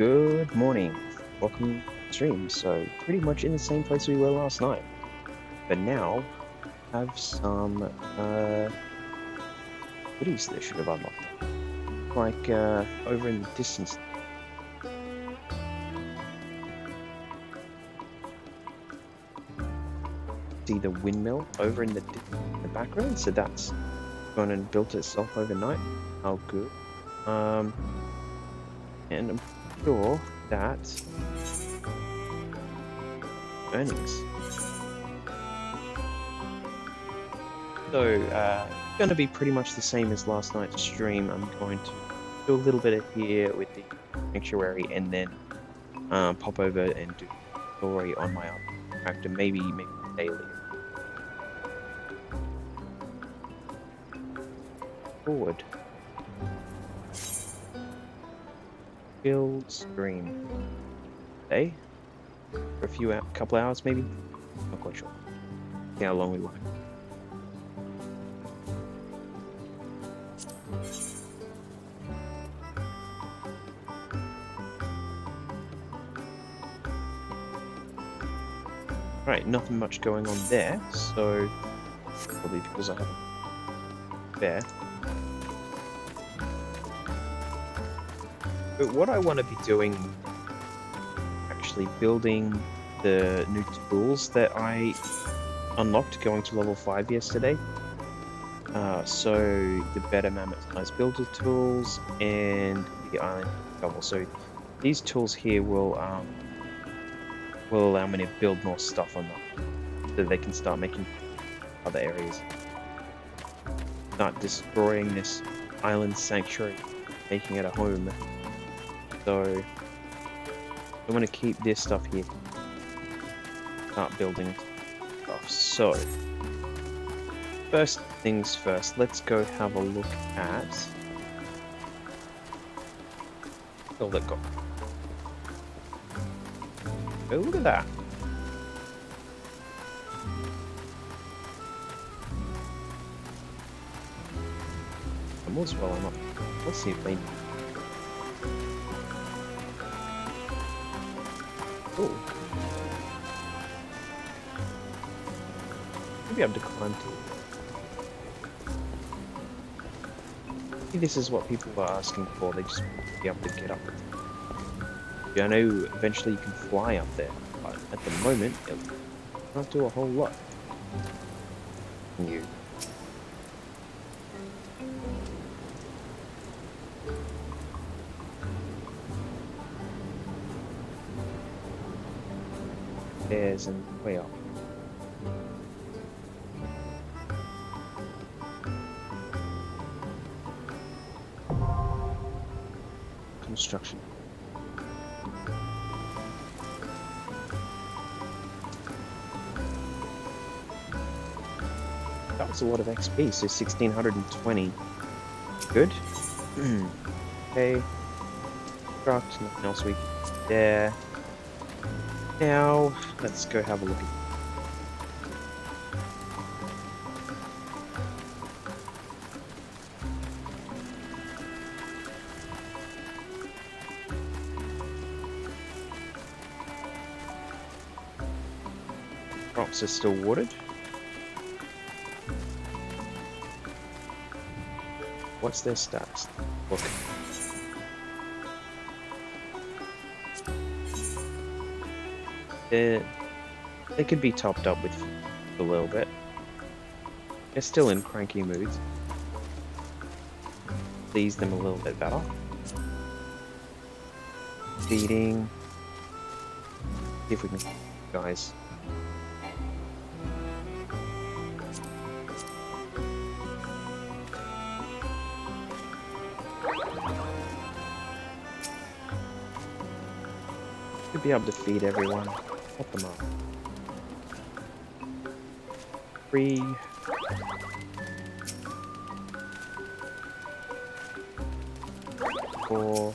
Good morning. Welcome to the stream. So pretty much in the same place we were last night. But now have some goodies that should have unlocked. Like over in the distance. See the windmill over in the background? So that's gone and built itself overnight. How good. And I'm sure that earnings. So, going to be pretty much the same as last night's stream. I'm going to do a little bit of here with the sanctuary, and then pop over and do a story on my other character, maybe daily. Forward. Build stream. Day? For a couple hours maybe? Not quite sure. See how long we want. Right, nothing much going on there, so probably because I haven't there. But what I want to be doing, actually building the new tools that I unlocked going to level 5 yesterday. So the better mammoth size builder tools and the island double. So these tools here will allow me to build more stuff on them, so they can start making other areas. Start destroying this island sanctuary, making it a home. So I want to keep this stuff here. Start building stuff. So first things first, let's go have a look at. Oh, let go. Oh, look at that. I'm as well, I'm not. Let's see if they. Oh. Maybe I'm to climb to. Maybe this is what people are asking for. They just want to be able to get up. I know eventually you can fly up there, but at the moment it can't do a whole lot. You. There's and way up. Construction. That was a lot of XP, so 1620. Good. Okay. Construct, nothing else we can do there. Now, let's go have a look at crops are still watered. What's their status? Look. They could be topped up with a little bit. They're still in cranky moods. Please them a little bit better. Feeding. See if we can, guys. Should be able to feed everyone. Put them up. 3. 4.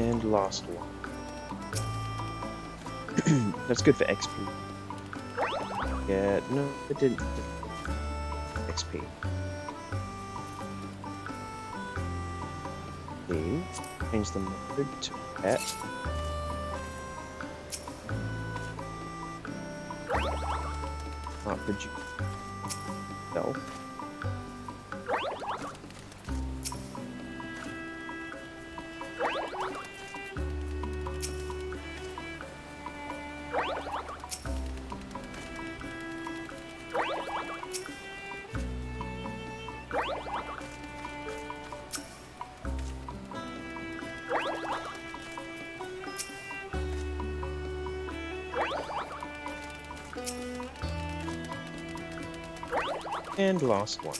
And last one. That's good for XP. Yeah, no, it didn't. XP. Change the mode to pet. Can't produce self. And last one.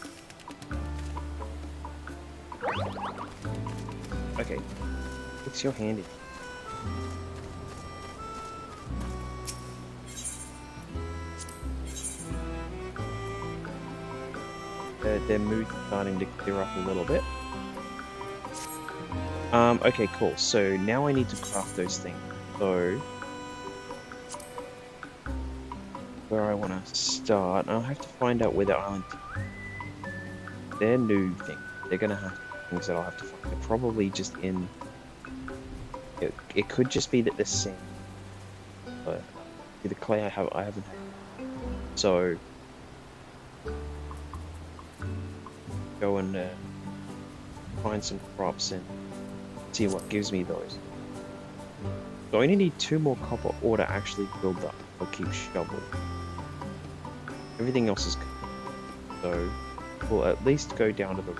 Okay, fix your hand in. Their mood's starting to clear up a little bit. Okay, cool. So now I need to craft those things. So where I want to start, I'll have to find out where the island. Their new thing. They're gonna have things that I'll have to find. They're probably just in. It could just be that the sand. But the clay I haven't had. So go and find some crops and see what gives me those. So I only need 2 more copper ore to actually build up. I'll keep shoveling. Everything else is good. So we'll at least go down to the.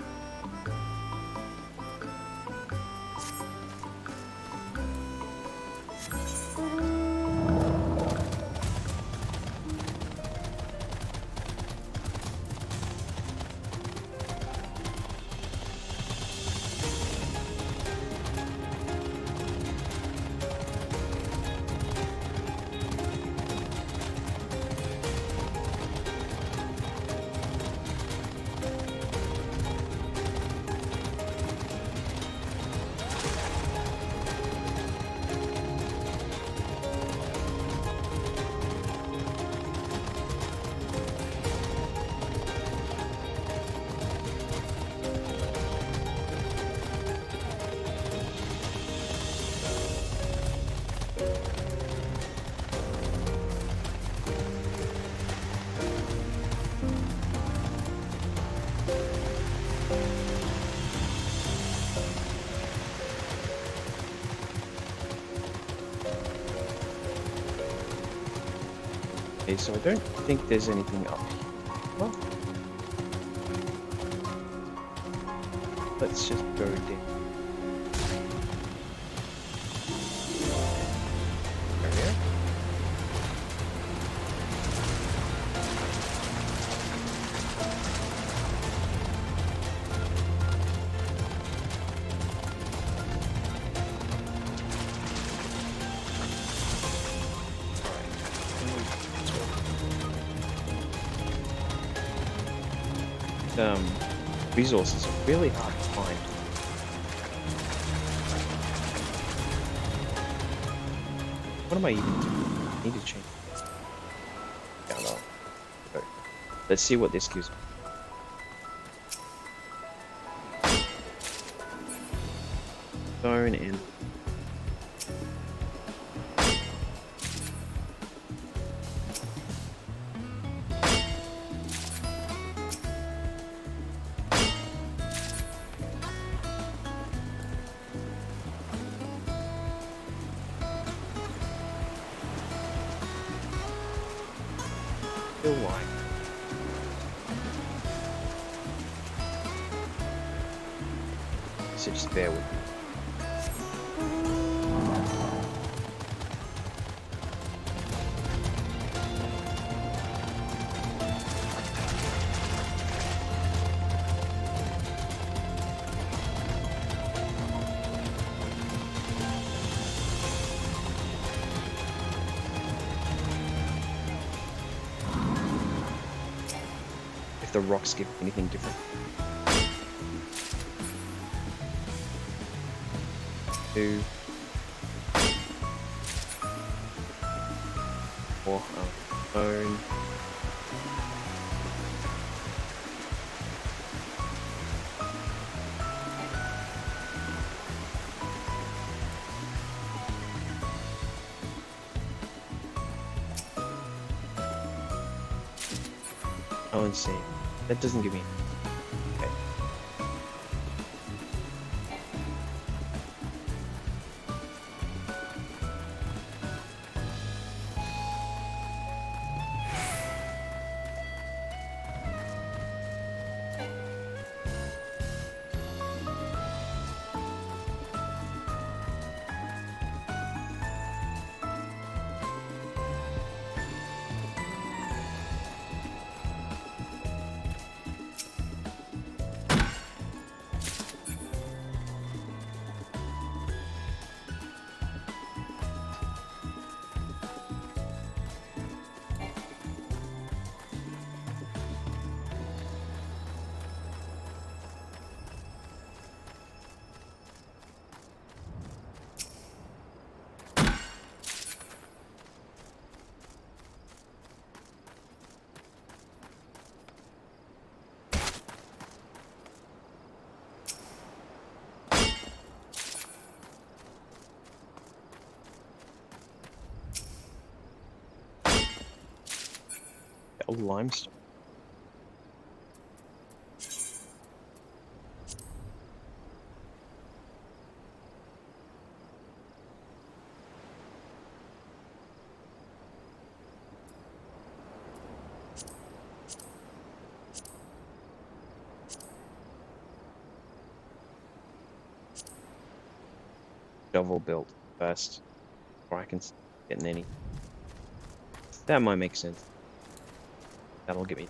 Okay, so I don't think there's anything up here. Well, let's just go down. Area. Resources are really hard to find. What am I even doing? I need to change this. Yeah, no. Okay. Let's see what this gives me. Stone and still wide. So just bear with me. The rocks give anything different. 2 or phone. Oh, insane. That doesn't give me. Okay. Oh, limestone. Shovel built first, or I can get any. That might make sense. That'll get me.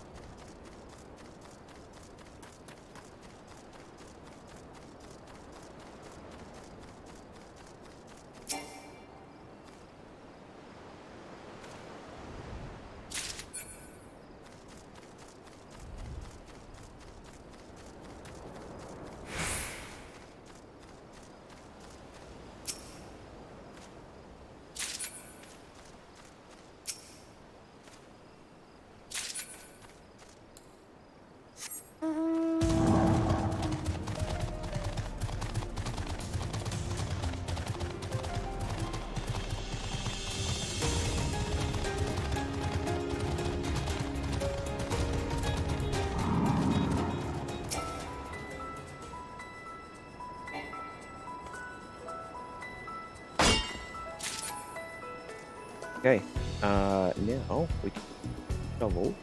Okay. Now we can shovel.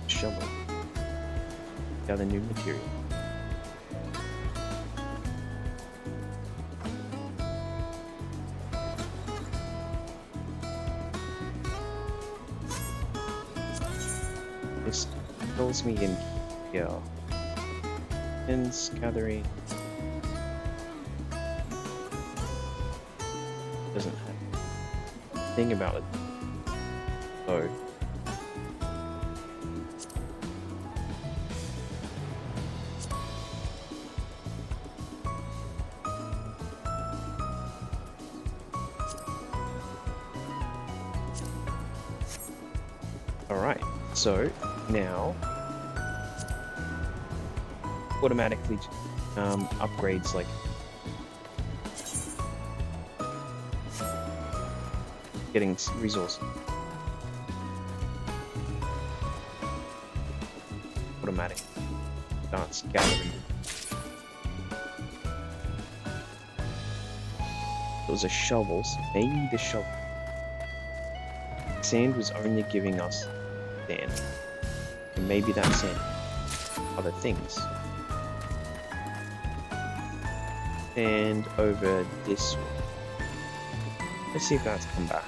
Shovel. Gather new material. This fills me in here. Pins gathering. Doesn't have a thing about it. So alright, so now automatically upgrades like getting resources. Automatic starts gathering. Those are shovels. Maybe the shovel. Sand was only giving us sand. And maybe that sand other things. And over this one. Let's see if that's come back.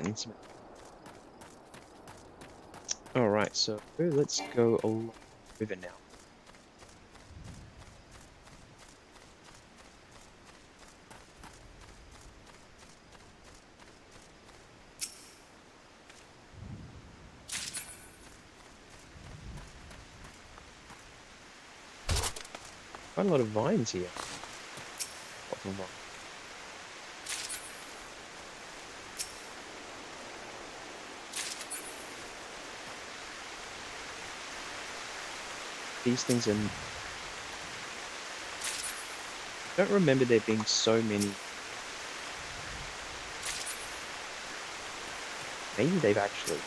getting some. Alright, so let's go along the river now. Quite a lot of vines here. Lots of vines. These things are... I don't remember there being so many. Maybe they've actually,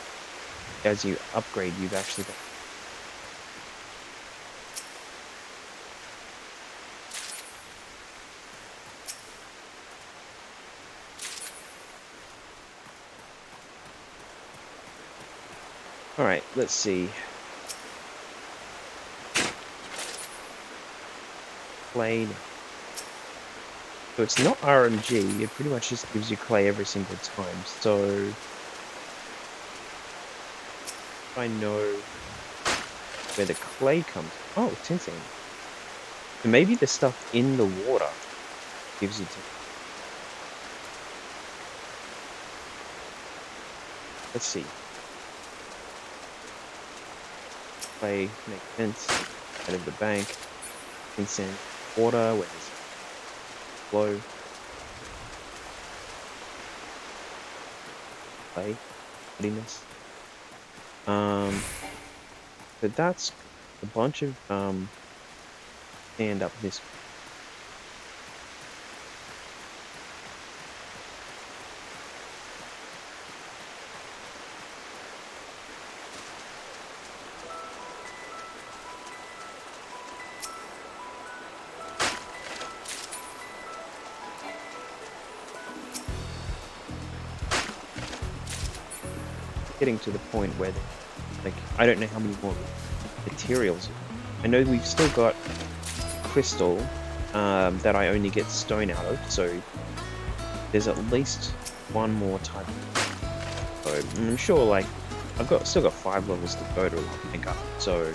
as you upgrade, you've actually got... Alright, let's see. Clay. So it's not RMG, it pretty much just gives you clay every single time. So I know where the clay comes. Oh, tinting. So maybe the stuff in the water gives you tinting. Let's see. Clay makes sense. Out of the bank. Insane water where there's flow. Clay. Prettiness. But that's a bunch of sand up this. Getting to the point where, like, I don't know how many more materials. I know we've still got crystal that I only get stone out of, so there's at least one more type. So I'm sure, like, still got 5 levels to go to pick up. So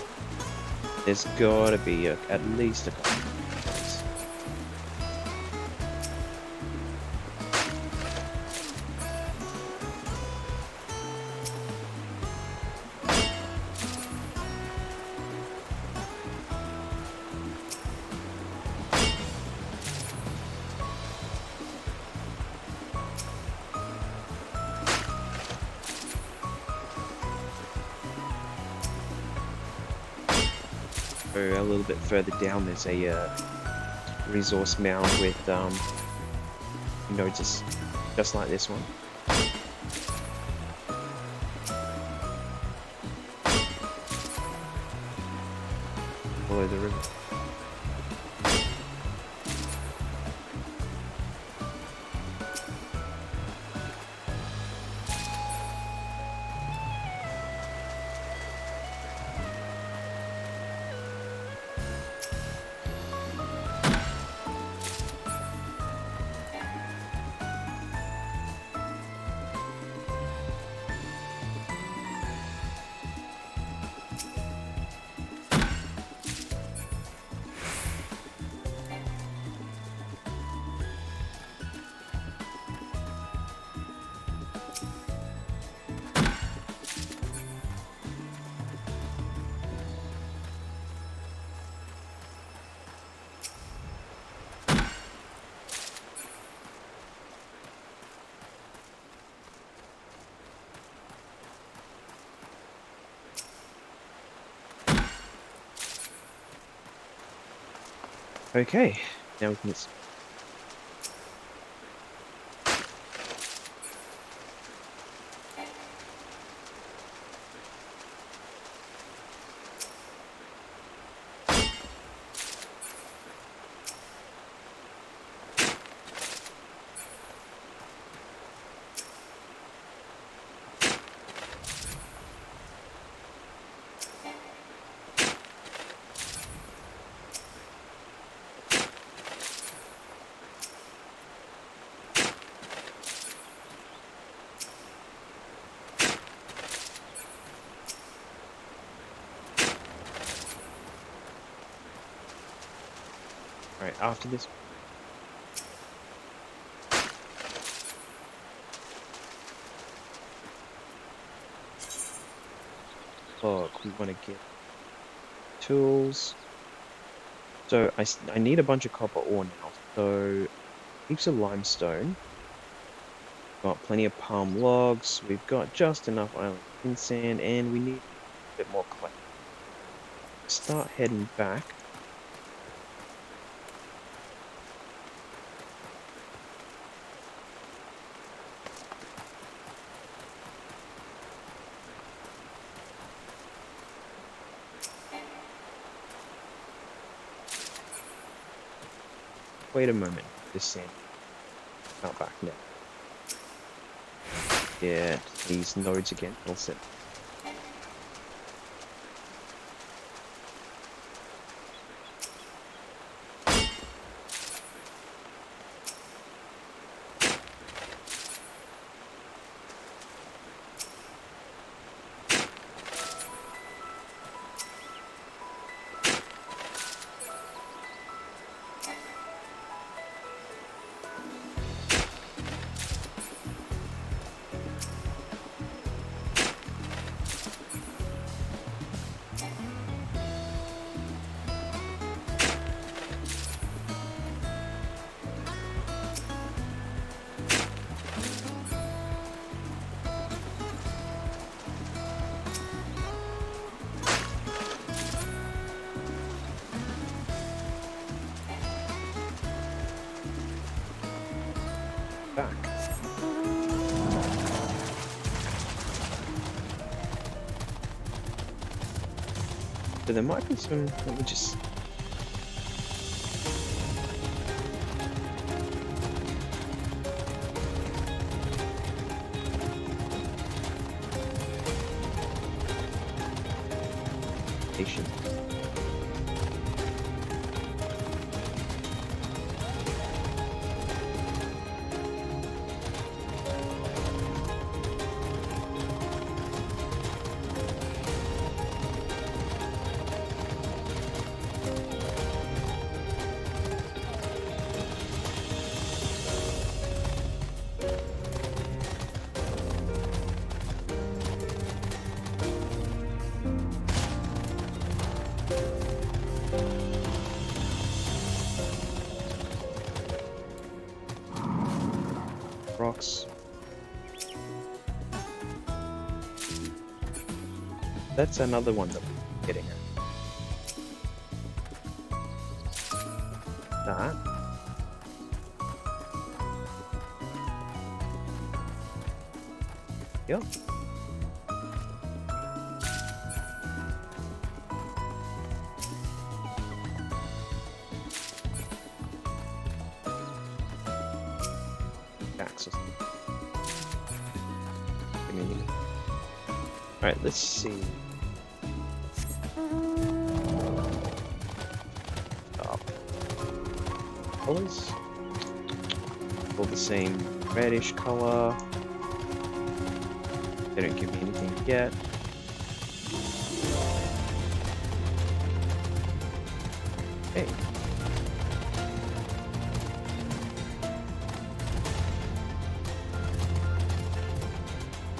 there's gotta be at least a couple. A little bit further down, there's a resource mound with, you know, just like this one. Follow the river. Okay, now we can Right after this. Look, we want to get tools. So I need a bunch of copper ore now. So heaps of limestone. Got plenty of palm logs. We've got just enough island sand, and we need a bit more clay. Start heading back. Wait a moment. This sand. Not back now. Get these nodes again. All set. Back. So there might be some, let me just... Patient. Rocks. That's another one that we're getting at. That. Yep. Access. Alright, let's see. Colors. All the same reddish color. They don't give me anything yet. Hey.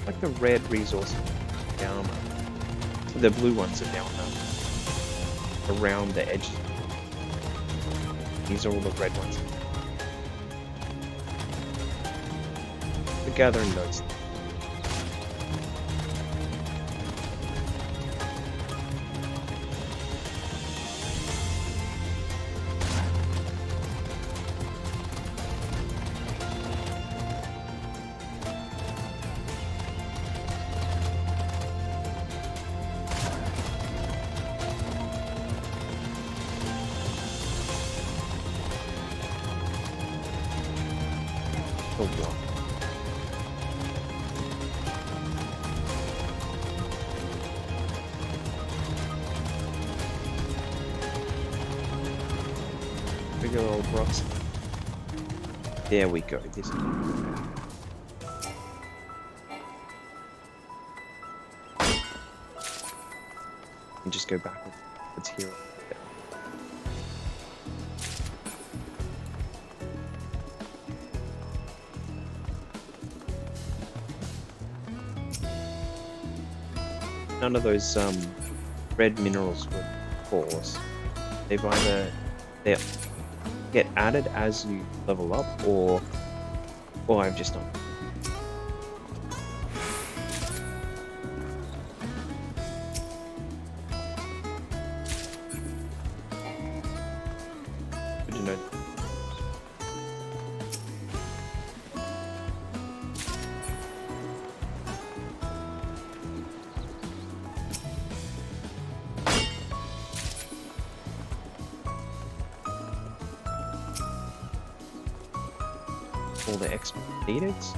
Like the red resource down. The blue ones are down around the edges. These are all the red ones. We're gathering nodes. Oh, wow. Big old rocks. There we go. This. And just go backwards here. none of those red minerals were cores. They've either they get added as you level up, or I've just not. Good to know. All the expert edicts.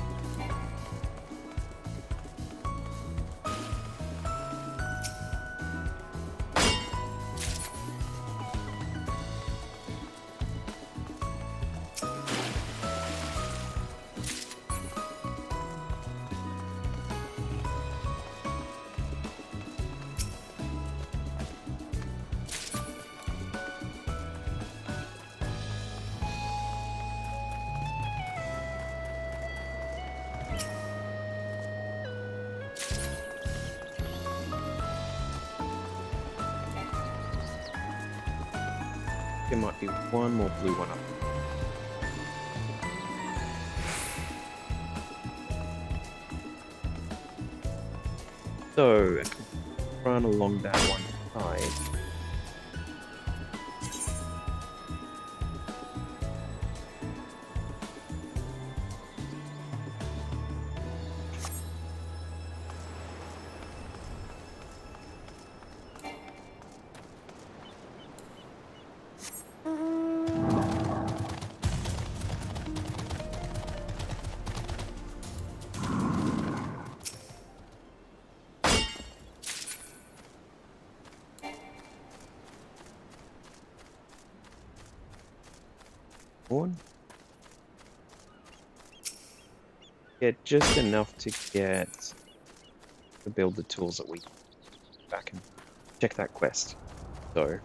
There might be one more blue one up. So, I can run along that one side. One. Get just enough to build the tools that we back and check that quest. So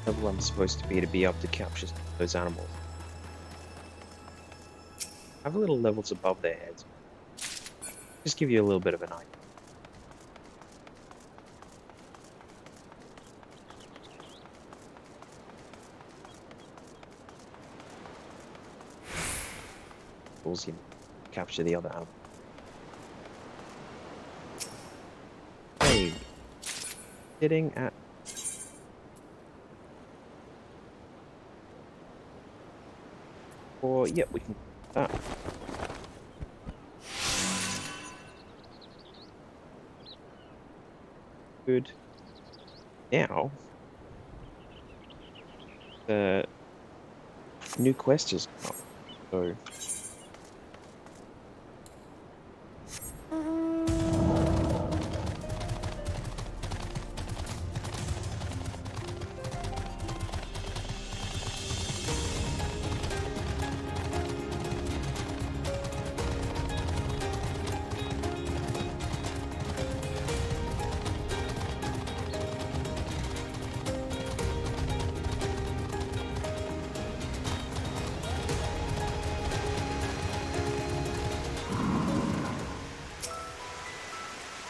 level I'm supposed to be able to capture those animals. Have a little levels above their heads. Just give you a little bit of an idea. tools you capture the other animal. Hey, sitting at. Or yep, we can. Good. Now, the new quest has come up, so.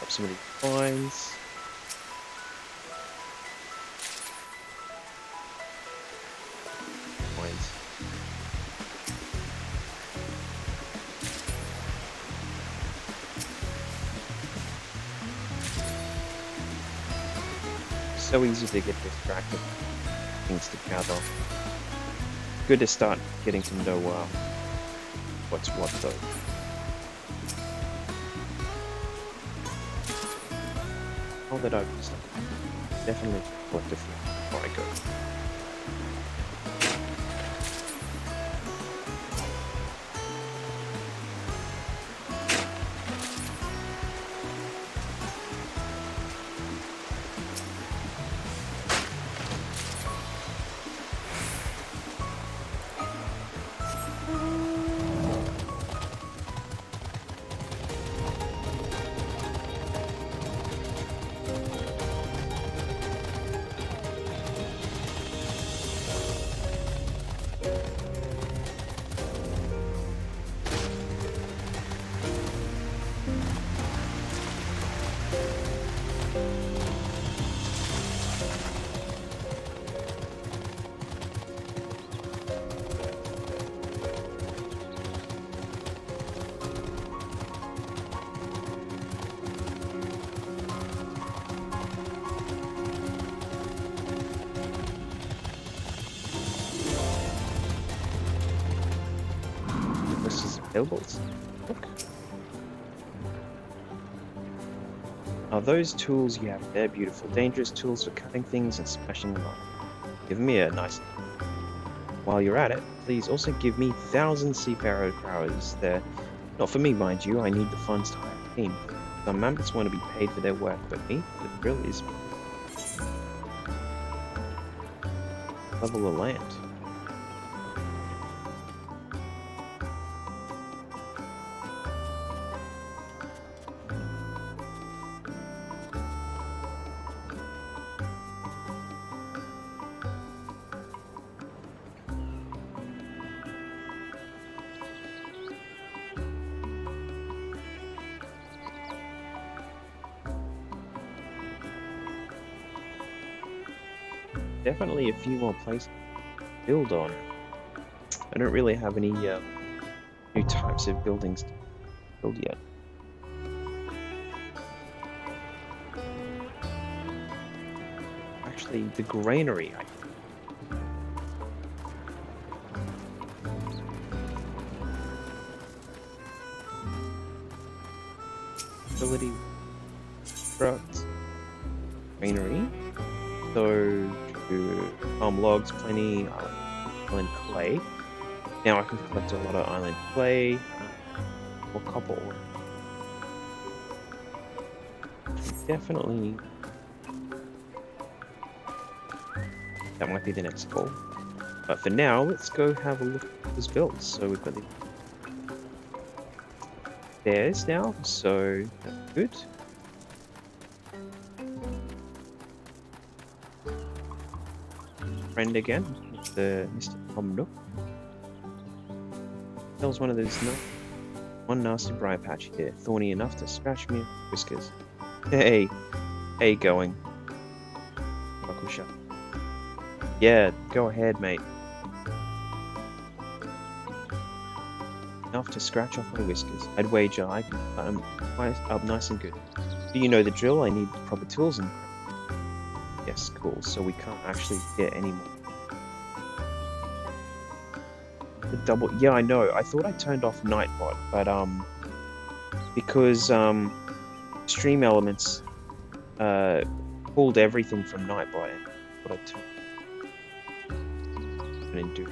So many coins. So easy to get distracted. Things to gather. Good to start getting to know what's what though. All that I've just definitely collect a few before I go. Billboards. Look. Are those tools you have there beautiful? Dangerous tools for cutting things and smashing them up. Give me a nice. While you're at it, please also give me 1,000 seafarer powers there. Not for me, mind you. I need the funds to hire a team. Some members want to be paid for their work, but me, the thrill is level the land. Definitely a few more places to build on. I don't really have any new types of buildings to build yet. Actually, the granary. Ability, construct, granary. So. Logs, plenty, island clay. Now I can collect a lot of island clay, or copper ore. Definitely, that might be the next goal. But for now, let's go have a look at this build. So we've got the stairs now, so that's good. Friend again, the Mr. Tom Nook. Tells one of those one nasty briar patch here, thorny enough to scratch me whiskers. Hey, going. Welcome, shot. Yeah, go ahead, mate. enough to scratch off my whiskers. I'd wager I can climb up nice and good. Do you know the drill? I need proper tools and... Yes, cool. So we can't actually get any more. The double... Yeah, I know. I thought I turned off Nightbot, but, because, Stream Elements, pulled everything from Nightbot, and what I turned. I didn't do.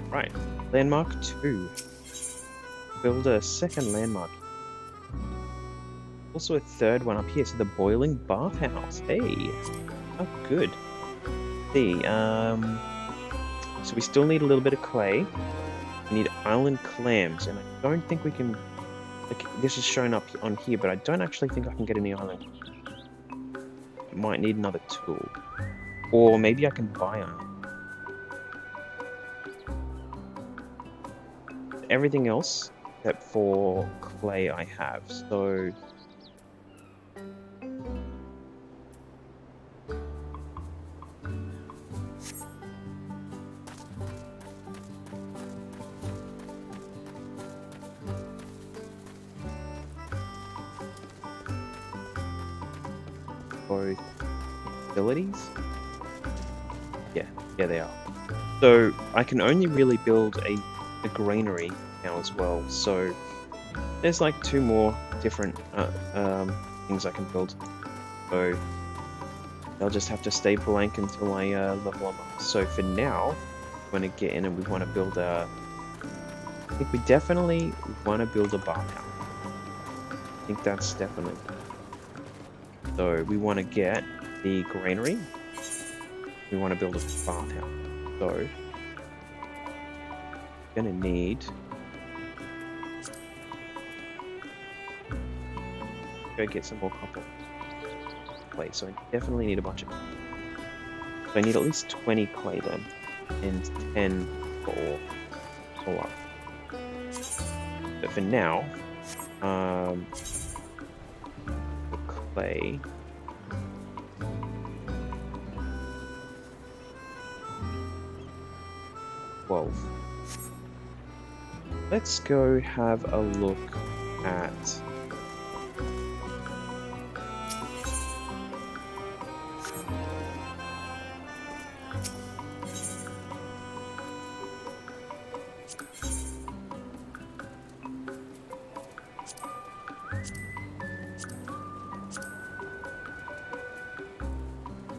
Right, landmark 2. Build a second landmark. Also a third one up here, so the boiling bathhouse. Hey, oh good. See, so we still need a little bit of clay. We need island clams, and I don't think we can. Like, this is shown up on here, but I don't actually think I can get any island. I might need another tool, or maybe I can buy them. Everything else except for clay I have, so both abilities? Yeah, they are. So I can only really build a granary now as well, so there's like 2 more different things I can build, so they'll just have to stay blank until I level them up. So for now, we're going to get in and we want to build a... I think we definitely want to build a bathhouse. I think that's definitely... So we want to get the granary, we want to build a bathhouse, so gonna need... Go get some more copper clay, so I definitely need a bunch of... So I need at least 20 clay then, and 10 for all up. But for now, for clay... Let's go have a look at...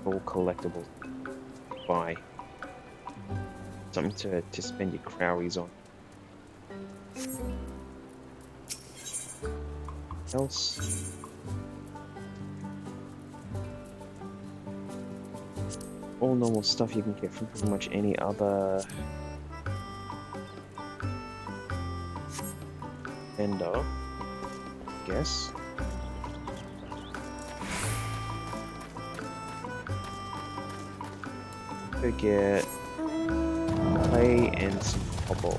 all collectibles. Buy something to spend your crowries on. Else, all normal stuff you can get from pretty much any other vendor, I guess. Go get clay and some copper ore.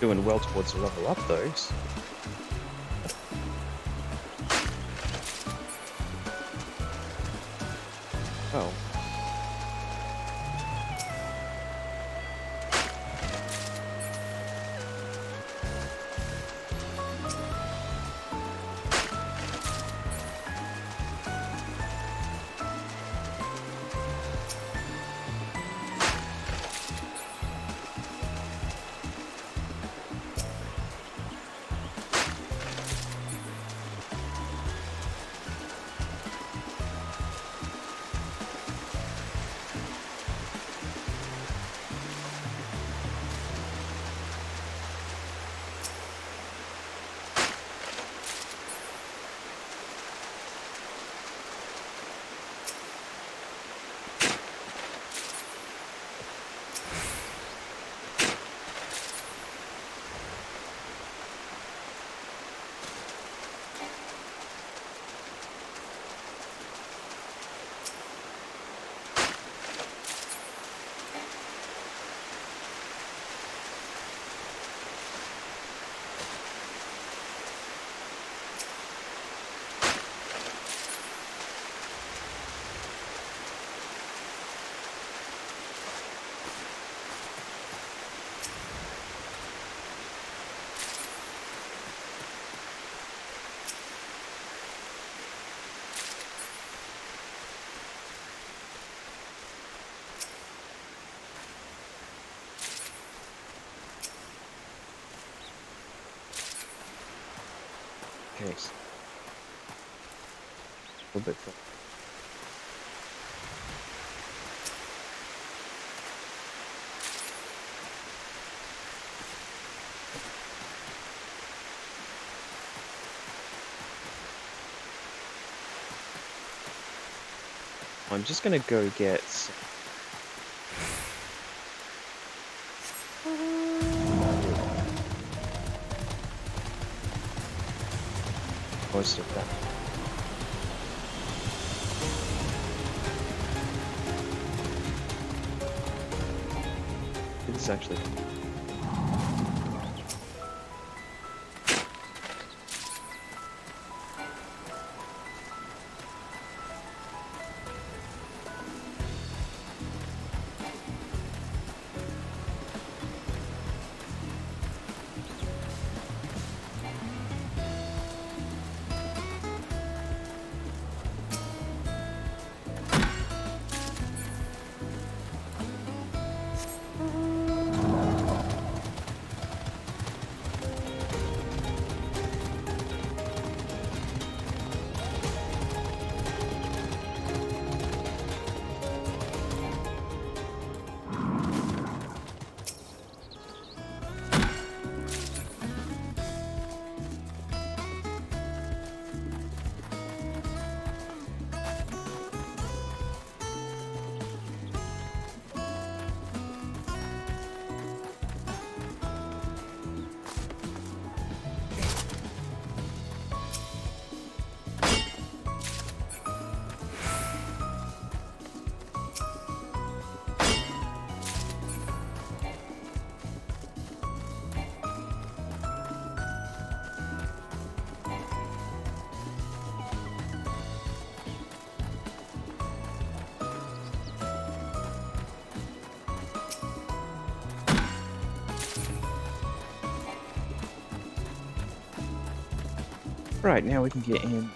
Doing well towards the level up though. Oh. Okay. A little bit further. I'm just gonna go get some... most of that. It's actually... Right, now we can get in.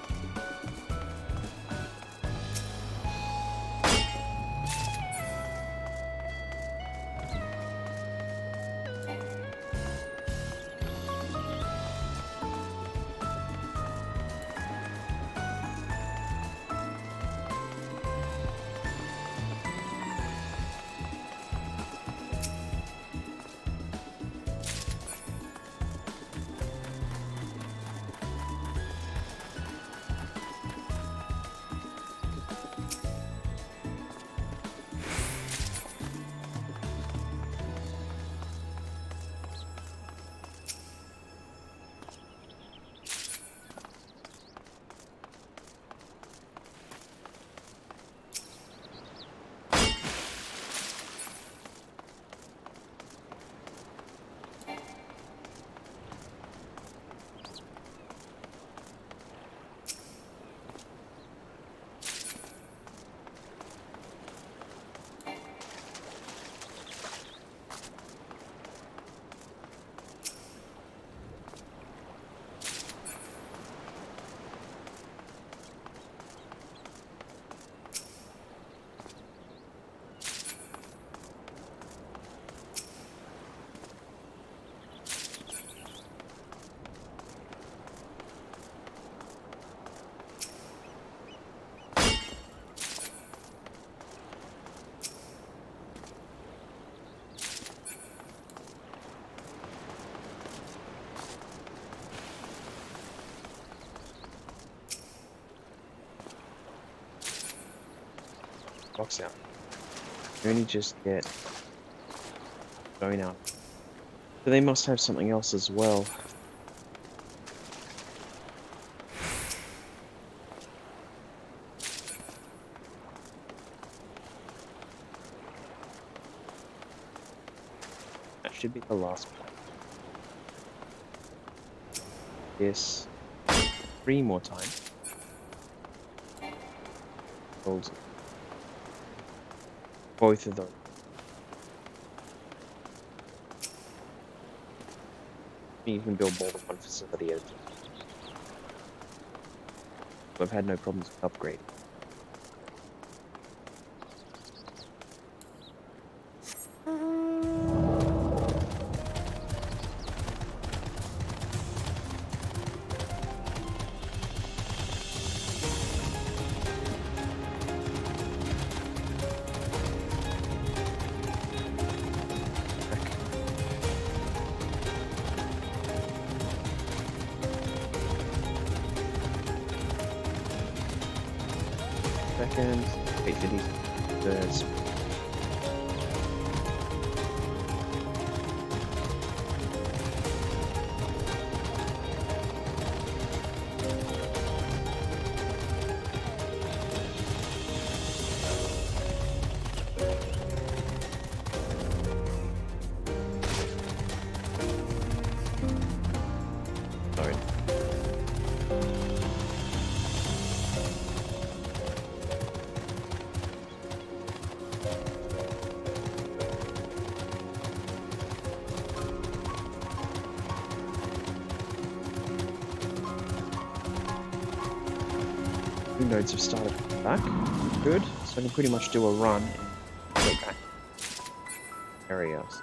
box out. You only just get going out. But they must have something else as well. That should be the last one. This 3 more times. Build both of those. You can build more than one facility at a time. I've had no problems with upgrading. Second, wait for these first. Sorry. Two nodes have started back. Good. So I can pretty much do a run and go back areas.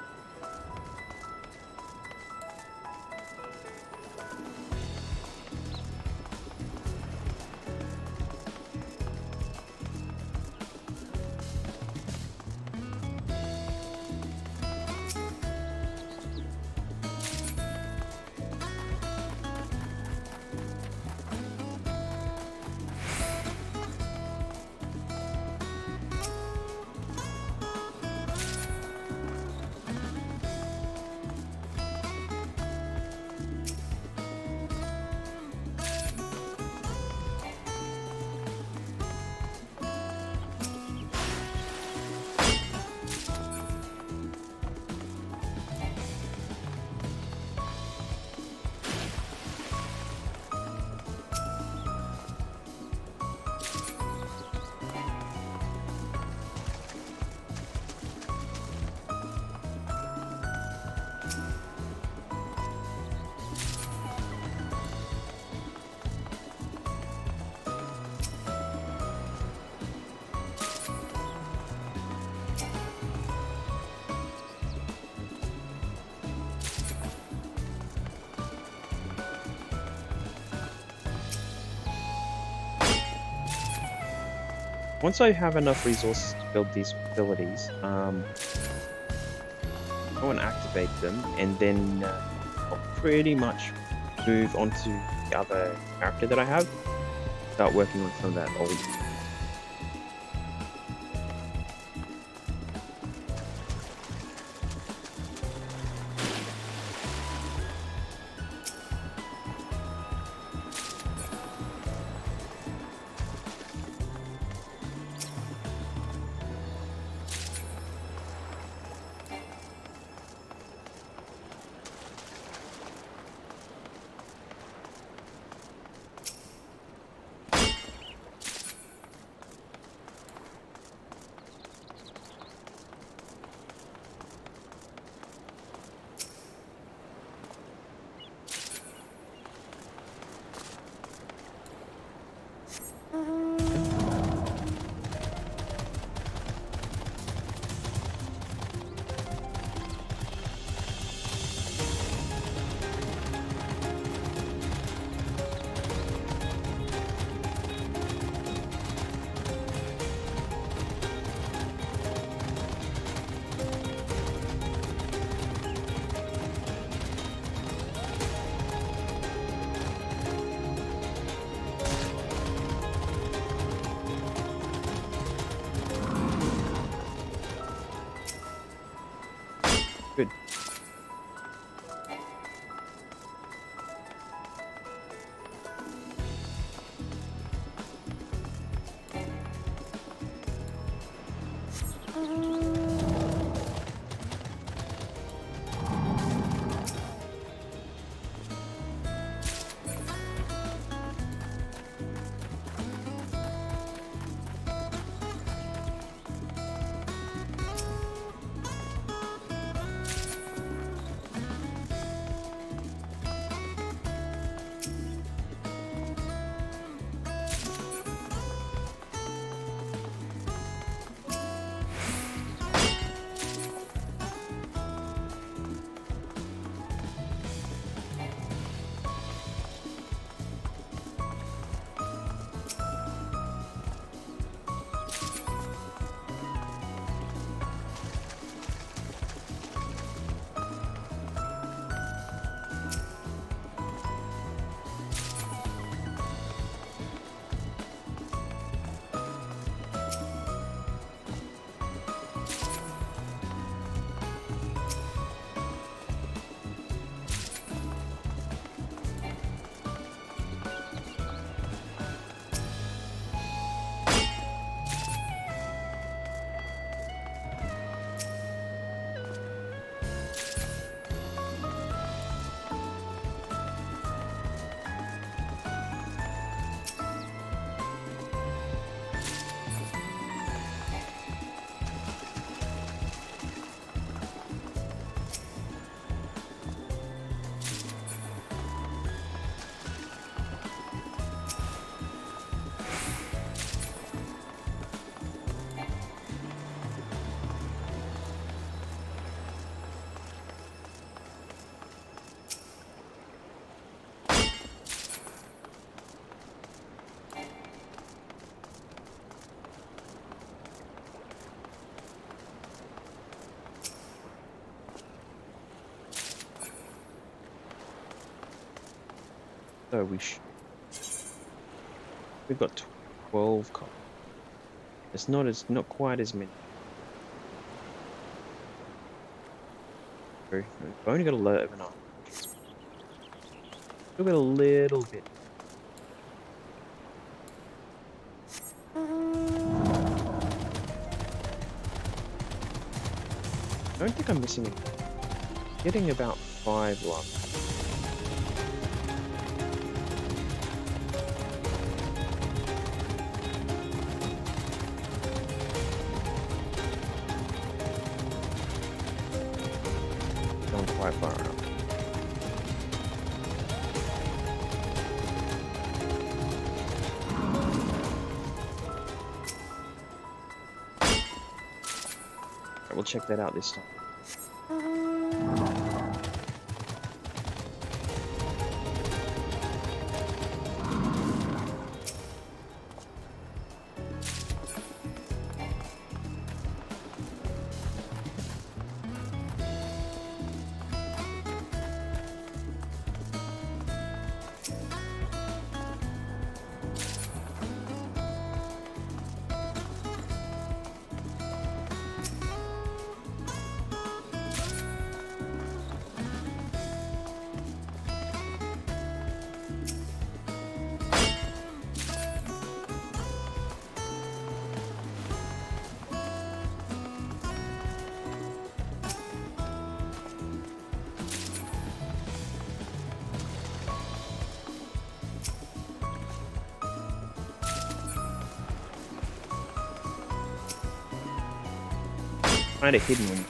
Once I have enough resources to build these facilities, go and activate them, and then I'll pretty much move on to the other character that I have. Start working on some of that old. so we've got 12 copper. It's not quite as many. We've only got 11 on. Still got a little bit. I don't think I'm missing any. Getting about 5 left. Going quite far enough. Alright, we'll check that out this time. Kind of hidden when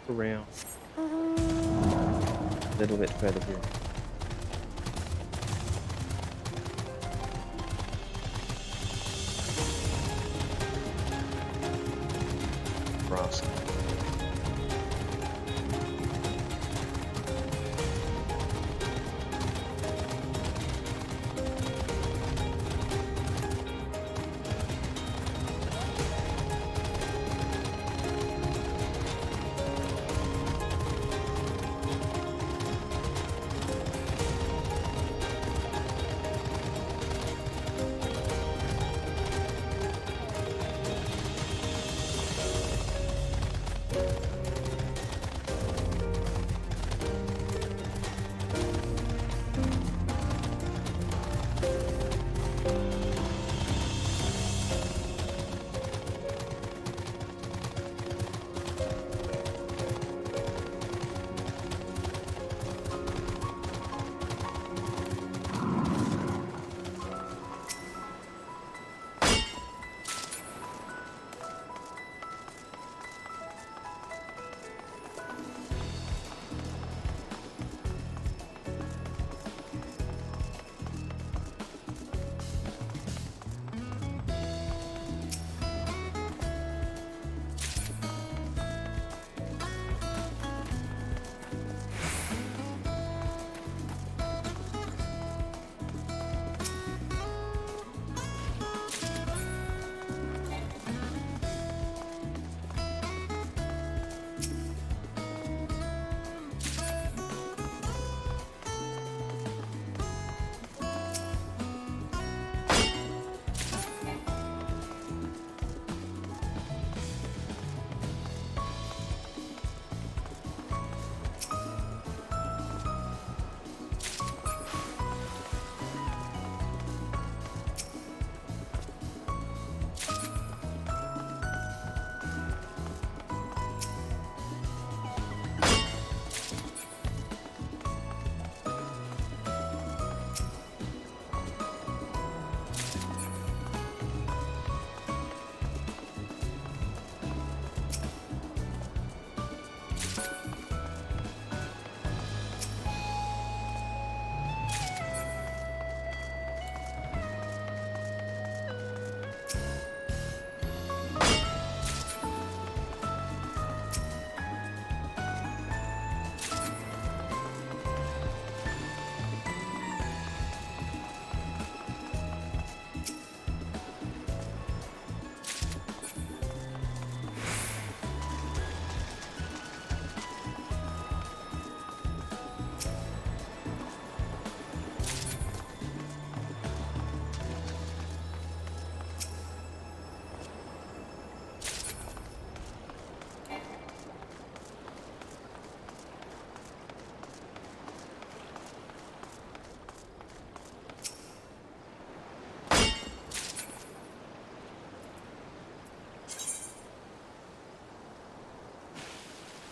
around a little bit further here. Brass.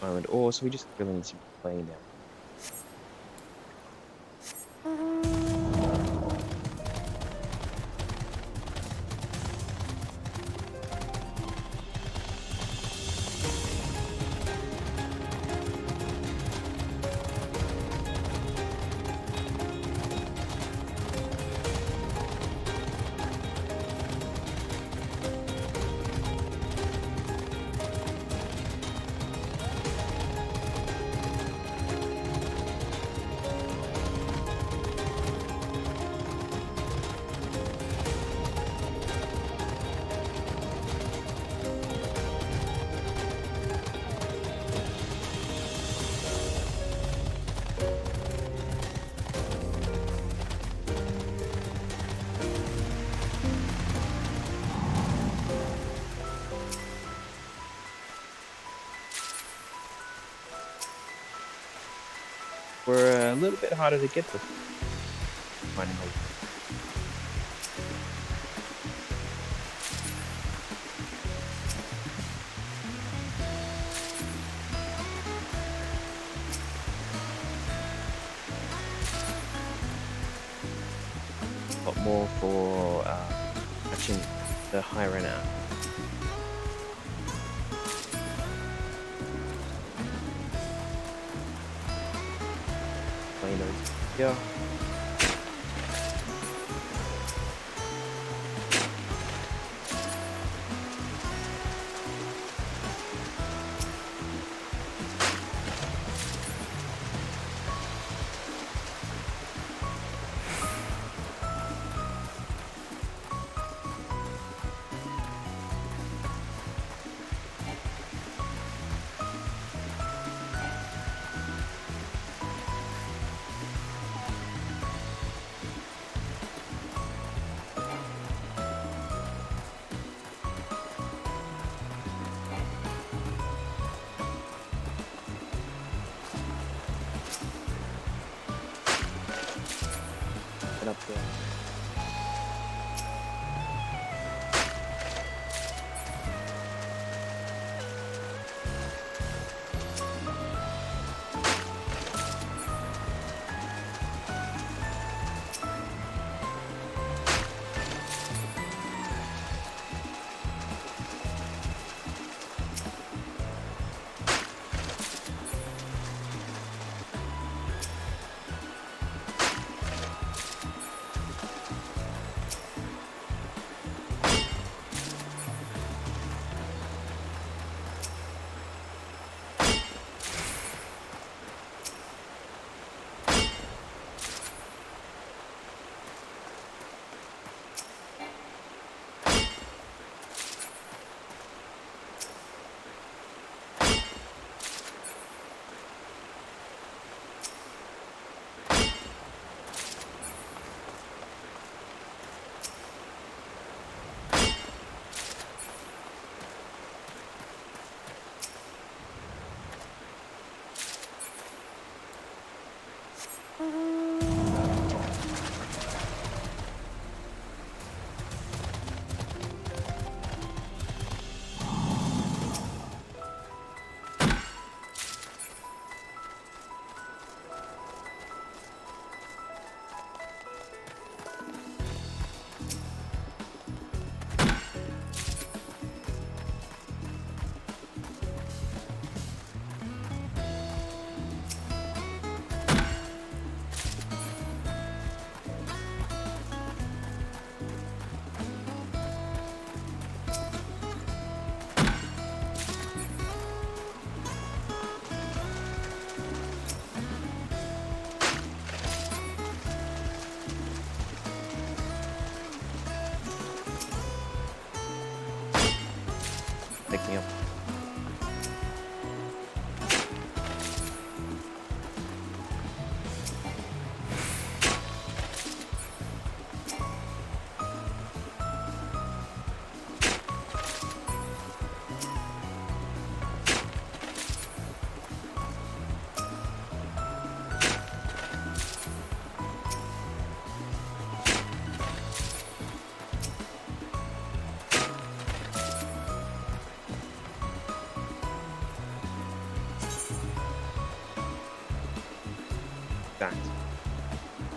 island ore, so we just really need some clay now. We're a little bit harder to get to. Finding a lot more for catching the higher end out. Yeah. Up there.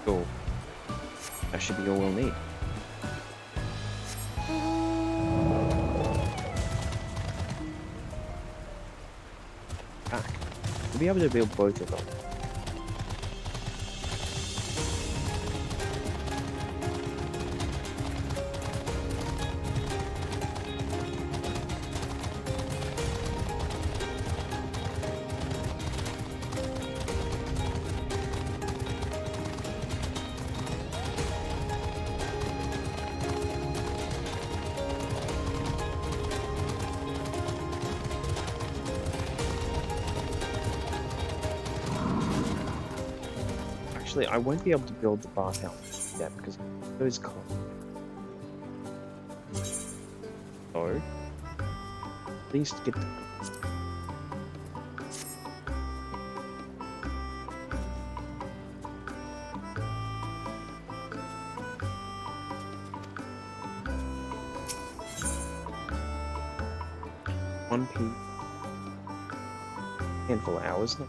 Cool. That should be all we'll need. Back. We'll be able to build both of them. Actually, I won't be able to build the bathhouse yet because those close. So, at least get the. One piece. Handful of hours. No?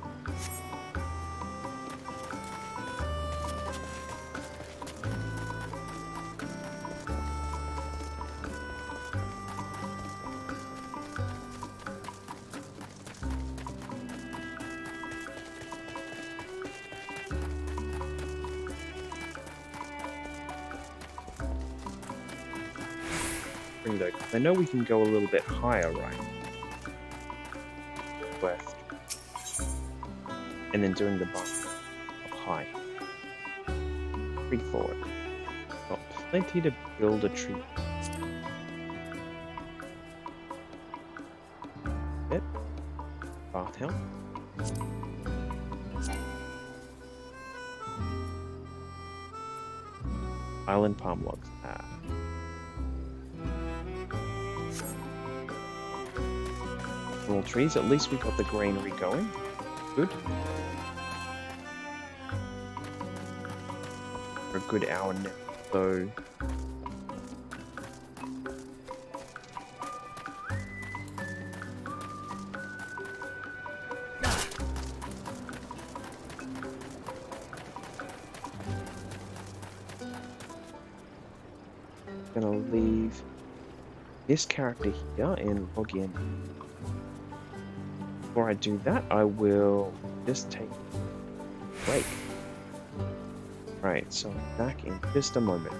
Though, I know we can go a little bit higher, right? West. And then doing the bump up high. 3 forward. Got plenty to build a tree. Yep. Bathhouse. Island palm logs. Small trees. At least we got the greenery going. Good. For a good hour now. So gonna leave this character here and log in. Before I do that, I will just take a break. Right, so I'm back in just a moment.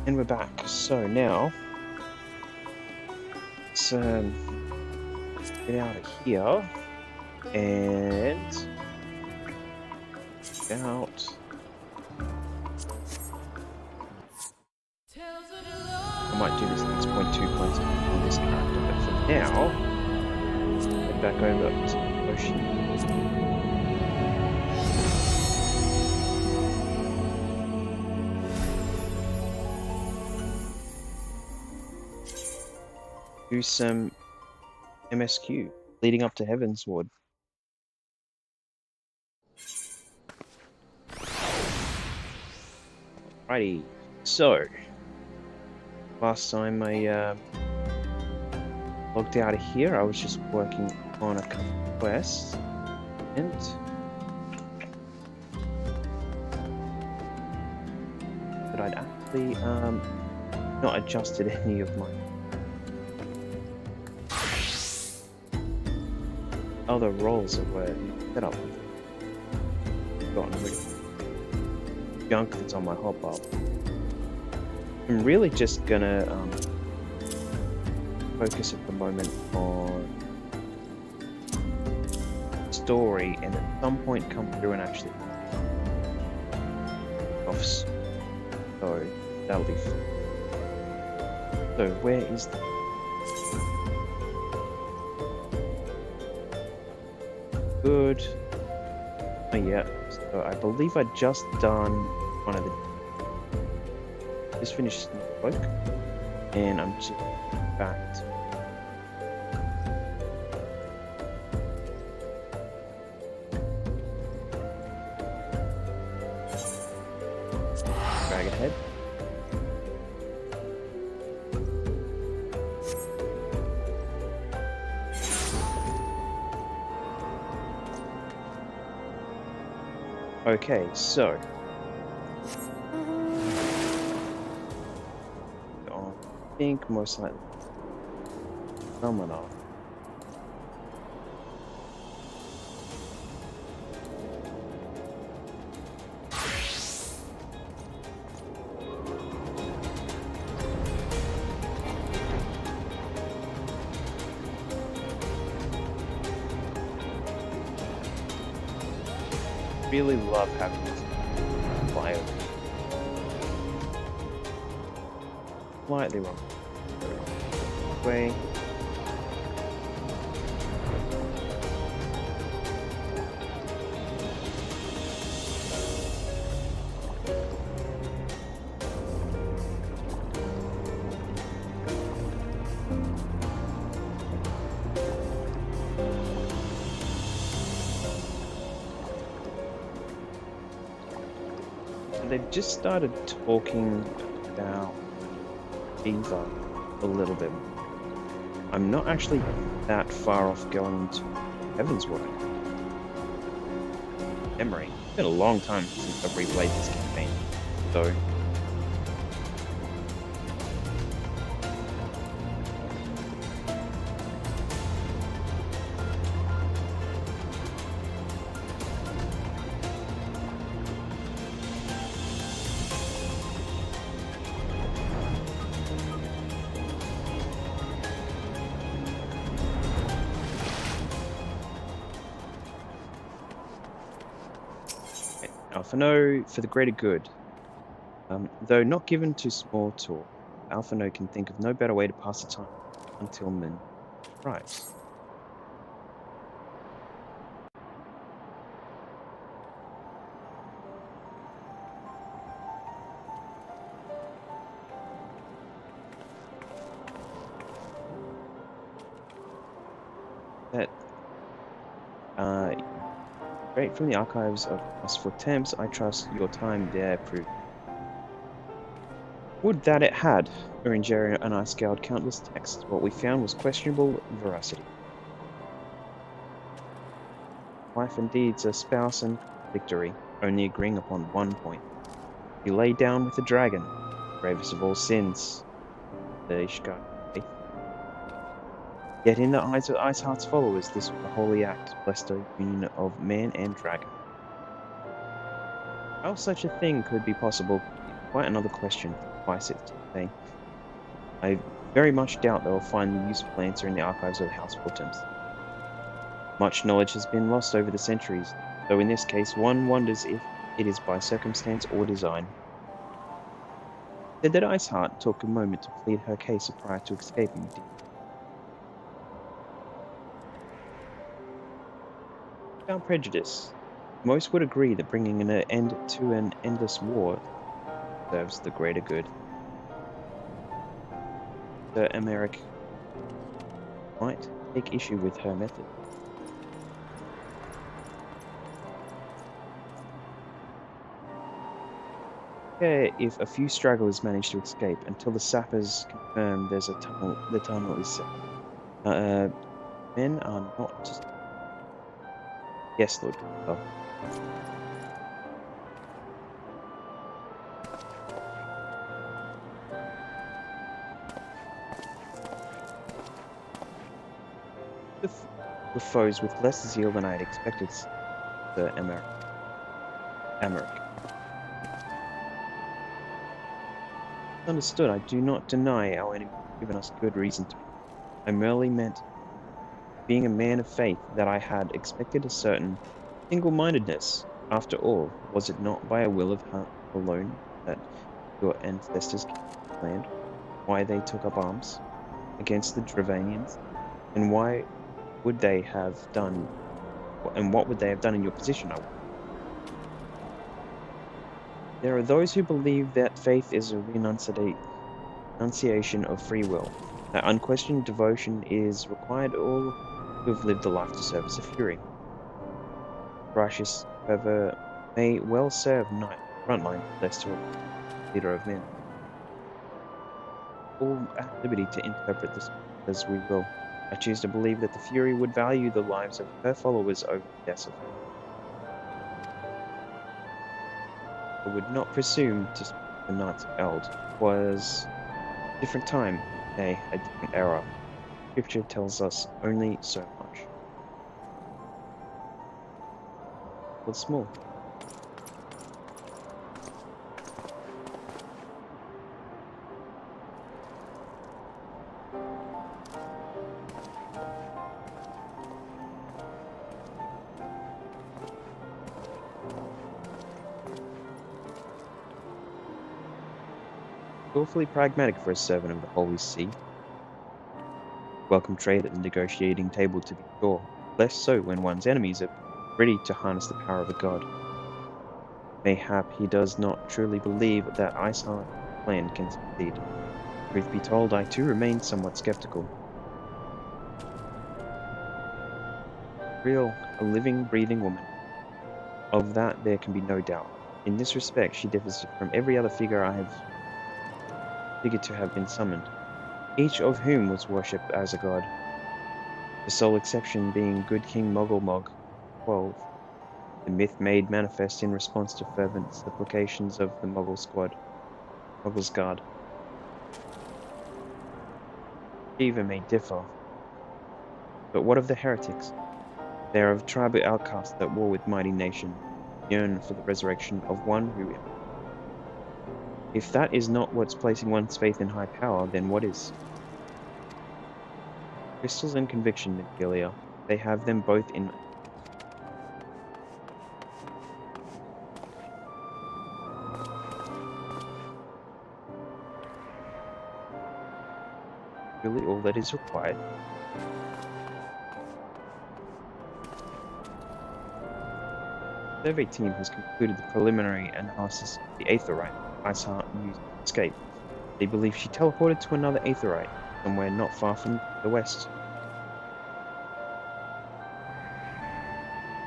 And we're back. So now, let's get out of here and get out. I might do this next point 2 points on this character, but for now, head back over to the ocean. Do some MSQ leading up to Heavensward. Alrighty, so last time I logged out of here, I was just working on a couple of quests, and but I'd actually not adjusted any of my other roles that were set up. Gotten rid of junk that's on my hotbar. I'm really just gonna focus at the moment on story, and at some point come through and actually offs. So that'll be fun. So where is the good? Oh yeah. So I believe I just done one of the. Just finished the book, and I'm just back to Dragon Head. Okay, so I think most likely phenomenon. Really love having this flyover. Slightly wrong. Way. They've just started talking about Eva a little bit. I'm not actually that far off going to Heavensward. Memory. It's been a long time since I've replayed this campaign, so Alphano for the greater good. Though not given to small talk, Alphano can think of no better way to pass the time until men rise. That straight from the archives of Lustful Temps, I trust your time there proved. Would that it had. Uringeria and I scoured countless texts. What we found was questionable veracity. Life and deeds are spouse and victory, only agreeing upon one point. You lay down with the dragon, gravest of all sins, the Ishgar. Yet in the eyes of Iceheart's followers, this was a holy act, blessed a union of man and dragon. How such a thing could be possible? Quite another question. suffice it to say. I very much doubt they will find the useful answer in the archives of the House of Autumns. Much knowledge has been lost over the centuries, though in this case one wonders if it is by circumstance or design. Said that Iceheart took a moment to plead her case prior to escaping. Without prejudice, most would agree that bringing an end to an endless war serves the greater good. Sir Emeric might take issue with her method. If a few stragglers manage to escape until the sappers confirm there's a tunnel, the tunnel is safe. Men are not just... Yes, Lord. Oh. The foes with less zeal than I had expected, Sir Emeric. Understood. I do not deny our enemy has given us good reason to. I merely meant, being a man of faith, that I had expected a certain single-mindedness. After all, was it not by a will of her alone that your ancestors planned why they took up arms against the Dravanians, and why would they have done, and what would they have done in your position? There are those who believe that faith is a renunciation of free will, that unquestioned devotion is required all who have lived a life to serve as a fury. Righteous, however, may well serve knight frontline, lest to a leader of men. All at liberty to interpret this as we will. I choose to believe that the Fury would value the lives of her followers over the deaths of I would not presume to speak the Knights of Eld. It was a different time, nay, a different era. Scripture tells us only so much. It was small. Awfully pragmatic for a servant of the Holy See. Welcome trade at the negotiating table, to be sure. Less so when one's enemies are ready to harness the power of a god. Mayhap he does not truly believe that Iceheart's plan can succeed. Truth be told, I too remain somewhat skeptical. Real, a living, breathing woman. Of that there can be no doubt. In this respect, she differs from every other figure I have figured to have been summoned, each of whom was worshipped as a god. The sole exception being good King Mogulmog 12, the myth made manifest in response to fervent supplications of the Moggul's guard. Shiva may differ, but what of the heretics? They are of tribal outcasts that war with mighty nation, yearn for the resurrection of one who... If that is not what's placing one's faith in high power, then what is? Crystals and conviction, Nigelia. They have them both in... Really all that is required. The survey team has concluded the preliminary analysis of the Aetherite Iceheart used to escape. They believe she teleported to another Aetherite, somewhere not far from the west.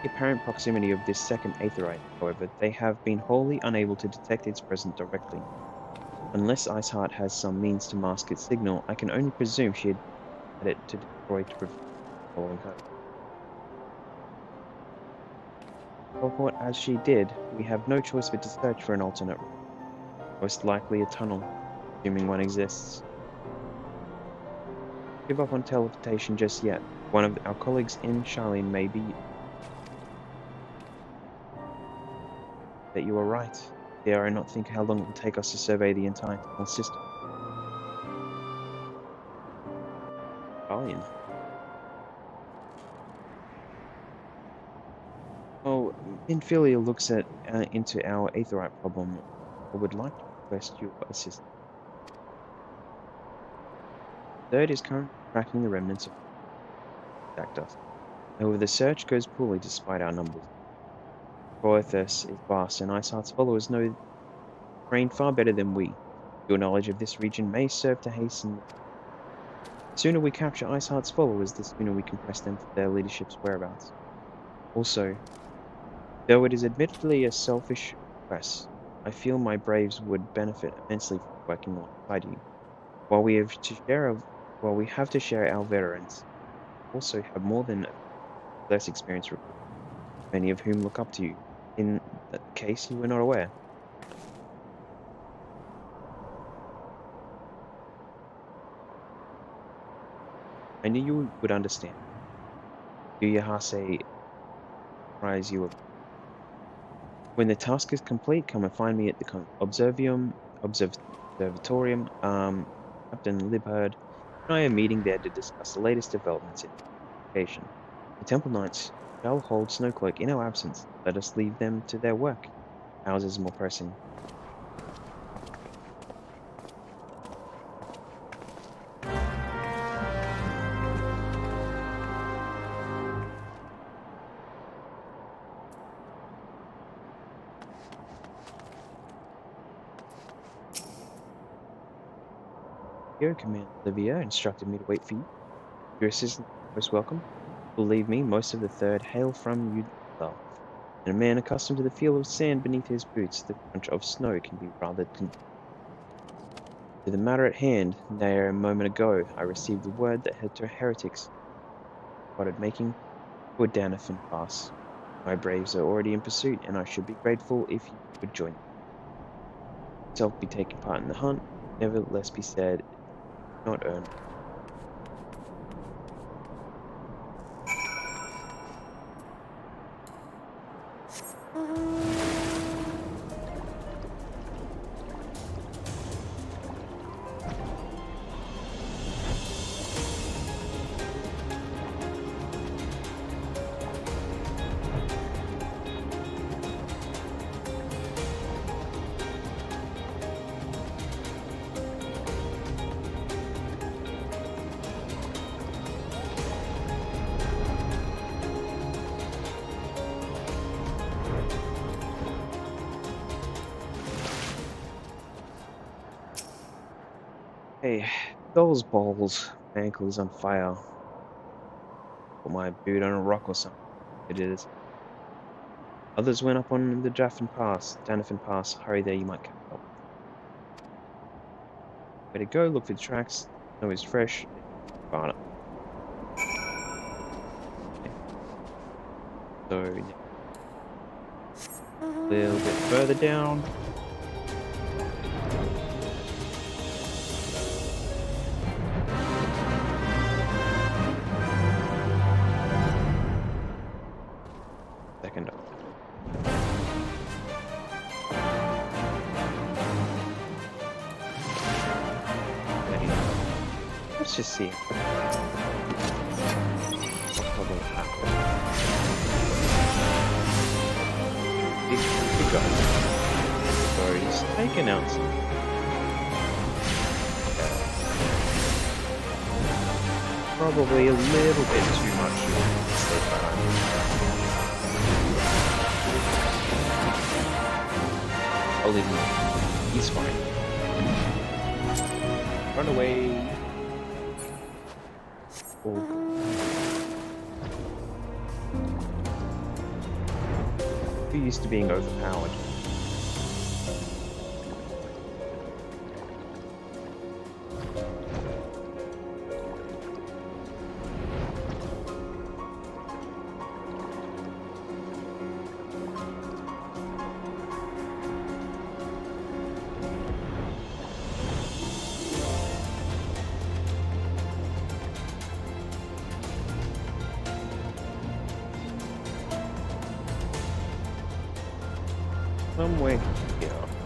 The apparent proximity of this second Aetherite, however, they have been wholly unable to detect its presence directly. Unless Iceheart has some means to mask its signal, I can only presume she had it to destroy to prevent following her. Teleport as she did, we have no choice but to search for an alternate route. Most likely a tunnel, assuming one exists. Give up on teleportation just yet. One of our colleagues in Charlene may be... That you are right. dare I not think how long it will take us to survey the entire tunnel system. Italian. Oh, Infilia looks into our aetherite problem. I would like to request your assistance. Third is currently tracking the remnants of attacked us. However, the search goes poorly despite our numbers. Coethus is vast, and Iceheart's followers know terrain far better than we. Your knowledge of this region may serve to hasten. The sooner we capture Iceheart's followers, the sooner we can press them for their leadership's whereabouts. Also, though it is admittedly a selfish request, I feel my braves would benefit immensely from working alongside you. While we have to share our veterans, we also have more than less experienced recruits, many of whom look up to you, in case you were not aware. I knew you would understand. Do you Hase rise you up? When the task is complete, come and find me at the Observatorium. Captain Libherd and I are meeting there to discuss the latest developments in the location. The Temple Knights shall hold Snowcloak in our absence. Let us leave them to their work. Ours is more pressing. Here, Commander Olivia instructed me to wait for you. Your assistant is most welcome. Believe me, most of the Third hail from Udal, and a man accustomed to the feel of sand beneath his boots, the crunch of snow can be rather to the matter at hand. Nay, a moment ago, I received the word that heretics started making for Danafin Pass. My braves are already in pursuit, and I should be grateful if you would join me. Yourself be taking part in the hunt, nevertheless be said, not earned. Hey, those balls. My ankle is on fire. Put my boot on a rock or something. It is. Others went up on the Danafin Pass. Hurry there, you might catch up. Way to go, look for the tracks. Snow is fresh. Far. So, a little bit further down. Second up. Let's just see. What probably happened. Big guy. So he's taken out some. Probably a little bit too much. I'll leave him. He's fine. Run away. Oh. We're used to being overpowered. Somewhere here.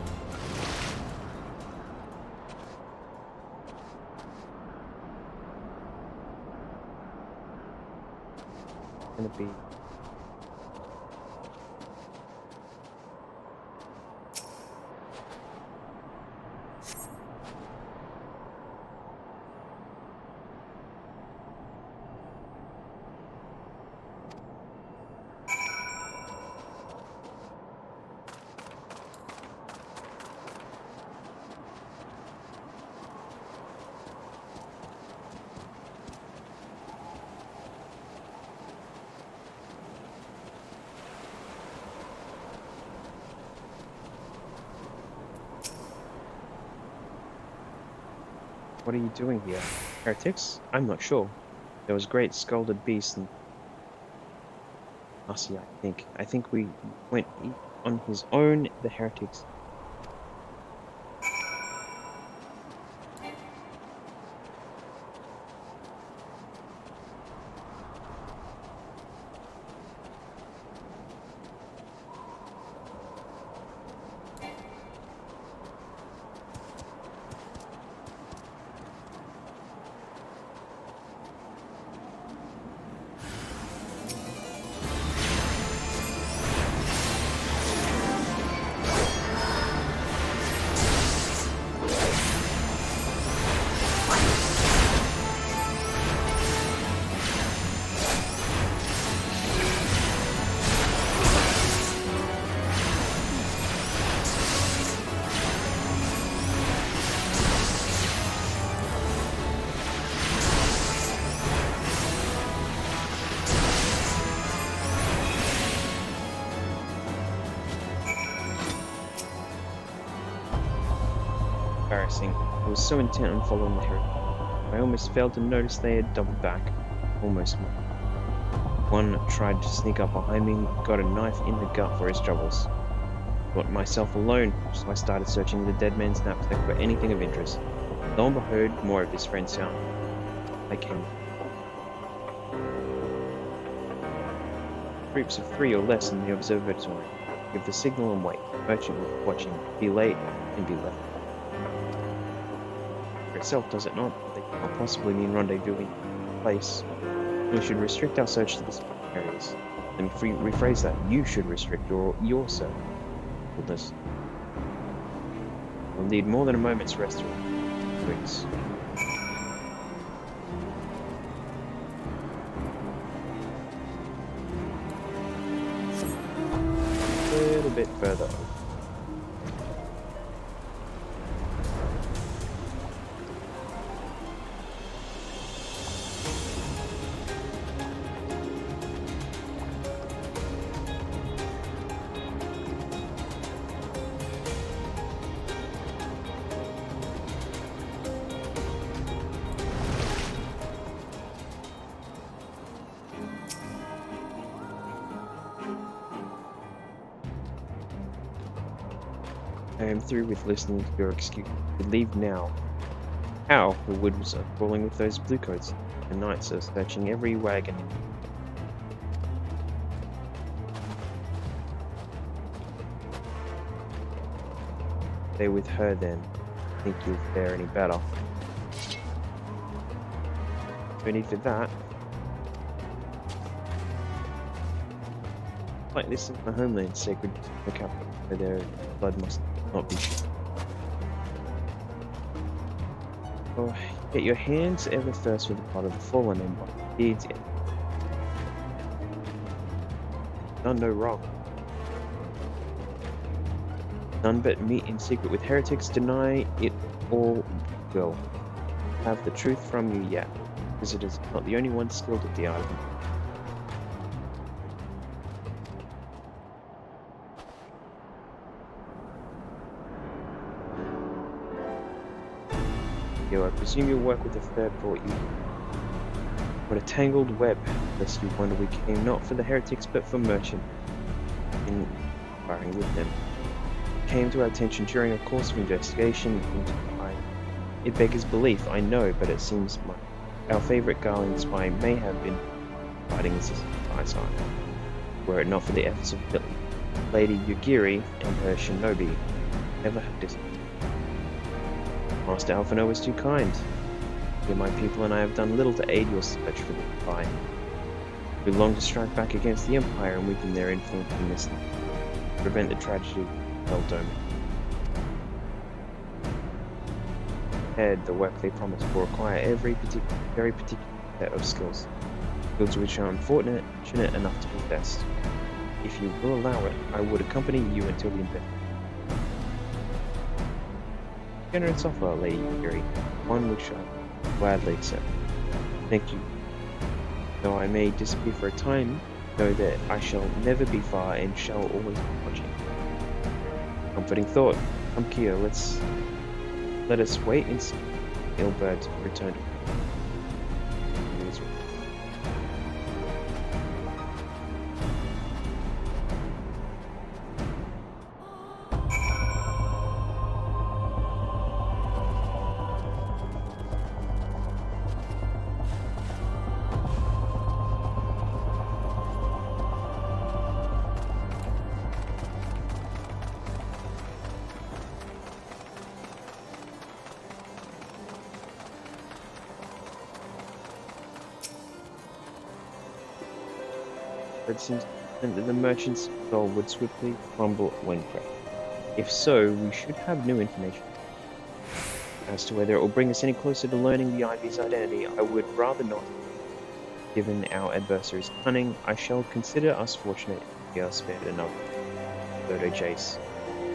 gonna be. What are you doing here? Heretics? I'm not sure. There was great scalded beast and Marcy, I think. I think we went on his own, the heretics. Embarrassing. I was so intent on following the heretics. I almost failed to notice they had doubled back. Almost. One tried to sneak up behind me, got a knife in the gut for his troubles. Got myself alone, so I started searching the dead man's knapsack for anything of interest. Lo and behold, more of his friends found. I came. Groups of 3 or less in the observatory. Give the signal and wait. Merchant watching. Be late and be left. For itself, does it not? They cannot possibly mean rendezvousing place. We should restrict our search to the areas. Let me rephrase that. You should restrict your search. This. We'll need more than a moment's rest to drinks. A little bit further. I am through with listening to your excuse. We leave now. How? The woods are crawling with those bluecoats. The knights are searching every wagon. Stay with her then. Think you'll fare any better. No need for that. Like this is my homeland, sacred to the capital, where their blood must not be shed. Oh, get your hands ever thirst for the blood of the fallen and what deeds it. Done no wrong. None but meet in secret with heretics, deny it all will. Have the truth from you yet. Visitors are not the only ones skilled at the art of it. I presume you'll work with the third brought you. What a tangled web, lest you wonder we came not for the heretics but for merchant. In sparring with them. It came to our attention during a course of investigation into the island. It beggars belief, I know, but it seems our favourite Garland spy may have been fighting as a spy. Were it not for the efforts of Lady Yugiri and her shinobi, never have disappeared. Master Alphino was too kind. You, my people, and I have done little to aid your search for the spy. We long to strike back against the Empire and weaken their influence in this land, prevent the tragedy of Eldome. Ahead, the work they promise will require very particular set of skills which are unfortunate enough to possess. If you will allow it, I would accompany you until the investigation. Generous offer, Lady Fury, one which I gladly accept. Thank you. Though I may disappear for a time, know that I shall never be far and shall always be watching. Comforting thought. Come here, let us wait and see Ilbert return. But since the merchant's soul would swiftly crumble when cracked. If so, we should have new information. As to whether it will bring us any closer to learning the Ivy's identity, I would rather not. Given our adversary's cunning, I shall consider us fortunate if we are spared another photo chase.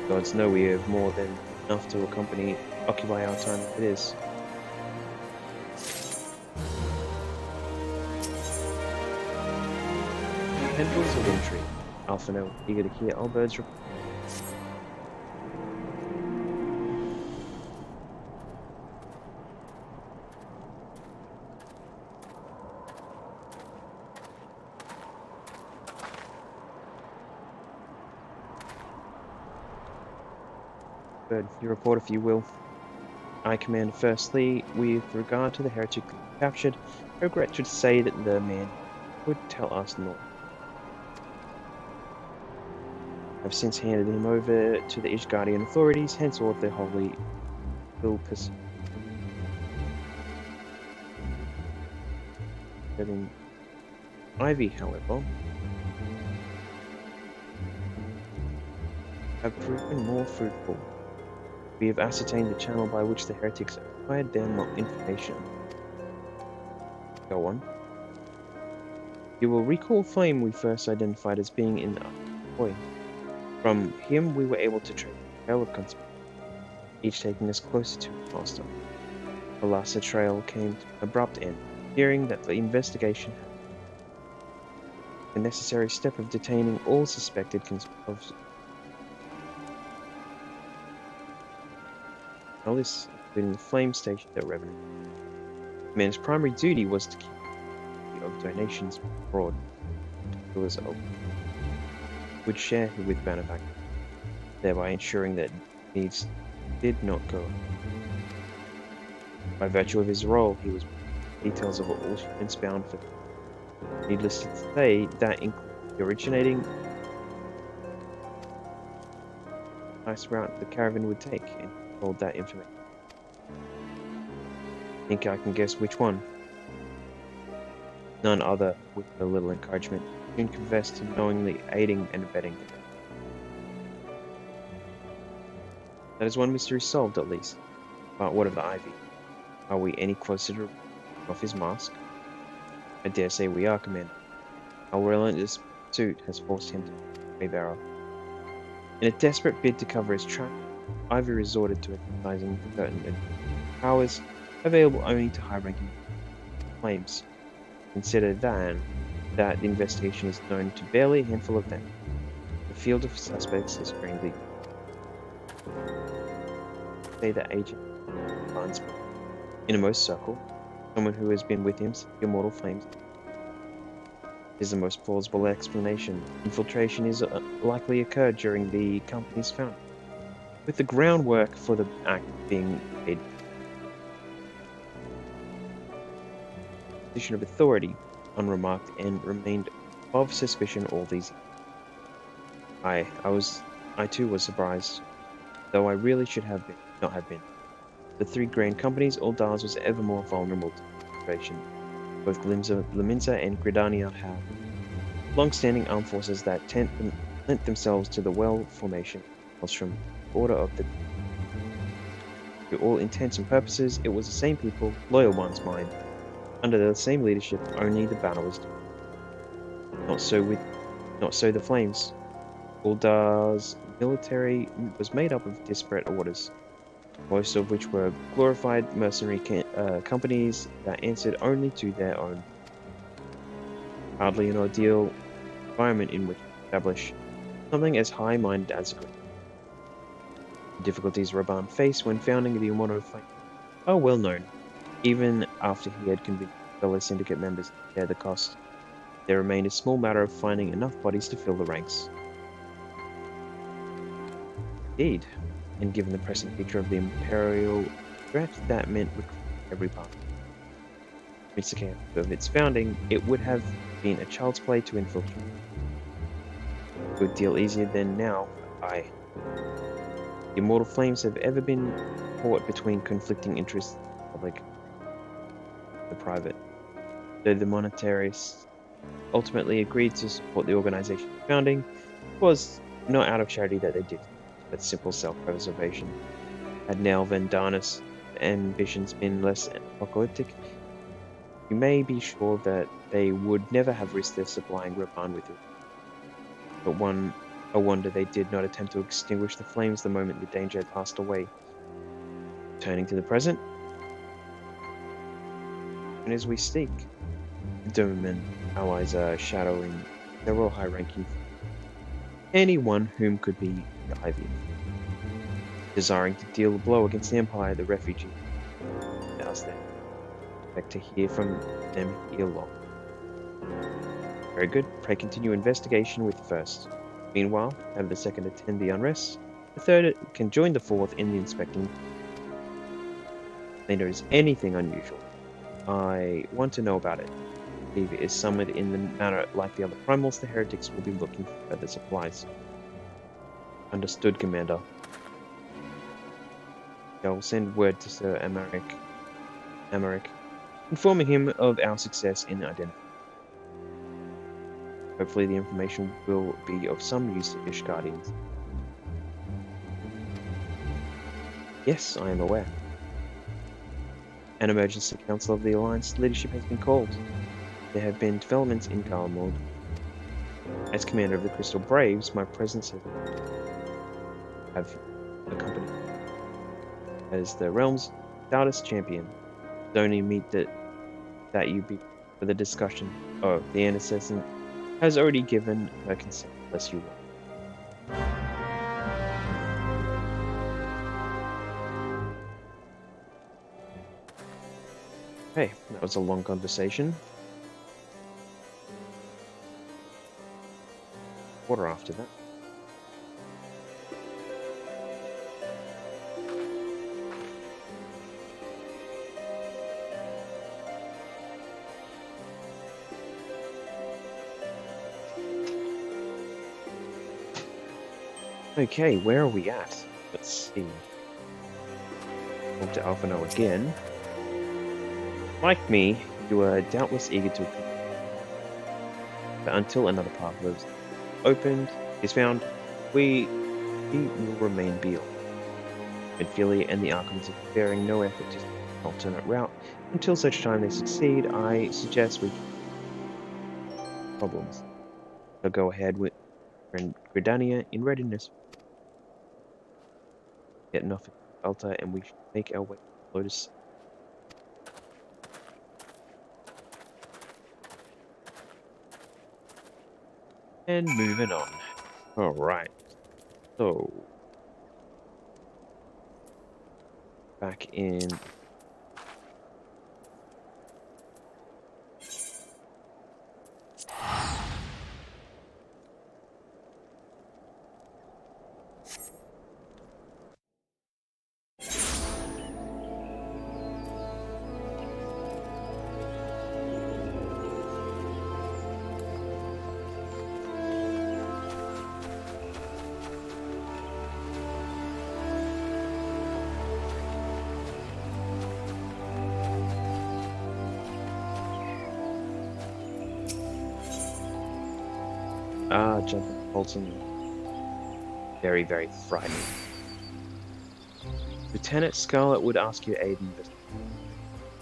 Gods know we have more than enough to occupy our time as it is. Tendrils of intrigue. Alphino, eager to hear Albert's report. Bird, your report if you will. I command firstly, with regard to the heretic captured, I regret to say that the man would tell us not. I've since handed him over to the Ishgardian authorities, henceforth the Holy will pursue. Ivy, however, have proven more fruitful. We have ascertained the channel by which the heretics acquired their information. Go on. You will recall Flame we first identified as being in Ahoy. From him we were able to trace the trail of conspiracy, each taking us closer to the master. Alas, the trail came to an abrupt end, hearing that the investigation had the necessary step of detaining all suspected conspirators. All this, including the Flame station at Revenue. The man's primary duty was to keep of donations abroad. It was open. Would share with benefactors, thereby ensuring that needs did not go. By virtue of his role, he was details of all shipments bound for. Needless to say, that included the originating nice route the caravan would take, and told that information. Think I can guess which one? None other, with a little encouragement, soon confessed to knowingly aiding and abetting him. That is one mystery solved, at least. But what of the Ivy? Are we any closer to off his mask? I dare say we are, Commander. Our relentless pursuit has forced him to be bearer. In a desperate bid to cover his track, Ivy resorted to exercising certain powers available only to high-ranking claims. Consider then that the investigation is known to barely a handful of them. The field of suspects is friendly. Say that agent finds innermost circle, someone who has been with him since the immortal flames, is the most plausible explanation. Infiltration is likely occurred during the company's founding, with the groundwork for the act being laid. Position of authority unremarked and remained above suspicion all these years. I too was surprised, though I really should have been, not have been. The three grand companies, Aldars was ever more vulnerable to infiltration. Both Gliminza and Gridania have long-standing armed forces that lent themselves to the well formation was from the order of the... To all intents and purposes, it was the same people, loyal ones, mind. Under the same leadership, only the banner was different. Not so the Flames. Uldar's military was made up of disparate orders, most of which were glorified mercenary companies that answered only to their own. Hardly an ideal environment in which to establish something as high-minded as a group. The difficulties Raban faced when founding the Immortal Flame are well known. Even after he had convinced fellow syndicate members to bear the cost, there remained a small matter of finding enough bodies to fill the ranks. Indeed, and given the pressing feature of the Imperial threat, that meant recruiting every part. Since the camp of its founding, it would have been a child's play to infiltrate. A good deal easier than now, aye. The Immortal Flames have ever been caught between conflicting interests, the public and the private. Though the monetarists ultimately agreed to support the organization's founding, it was not out of charity that they did, but simple self-preservation. Had Nell Vendanis' ambitions been less apocalyptic, you may be sure that they would never have risked their supplying Raban with it. But a wonder they did not attempt to extinguish the flames the moment the danger had passed away. Turning to the present, and as we speak, Dome and allies are shadowing several high-ranking anyone whom could be the Ivy. Desiring to deal a blow against the Empire, the refugee does that. Expect to hear from them ere long. Very good. Pray continue investigation with the first. Meanwhile, have the second attend the unrest. The third can join the fourth in the inspecting. If they notice anything unusual, I want to know about it. If it is somewhere in the manner like the other primals, the heretics will be looking for further supplies. Understood, Commander. I will send word to Sir Amaric, informing him of our success in identifying. Hopefully the information will be of some use to Ishgardians. Yes, I am aware. An emergency council of the Alliance leadership has been called. There have been developments in Garlemald. As commander of the Crystal Braves, my presence have accompanied as the realm's stoutest champion. It's only meet that you be for the discussion. Oh, the assassin has already given her consent, unless you will. Hey, that was a long conversation. Water after that. Okay, where are we at? Let's see. Talk to Alphano again. Like me, you are doubtless eager to appear. But until another path is found, we will remain beyond. Midfilia and the Archons are bearing no effort to take an alternate route. Until such time they succeed, I suggest we problems. So go ahead with Gridania in readiness. Get enough Alta and we should make our way to Lotus. And moving on. Alright. So back in General Colton. Very, very frightening. Lieutenant Scarlet would ask your aid in this.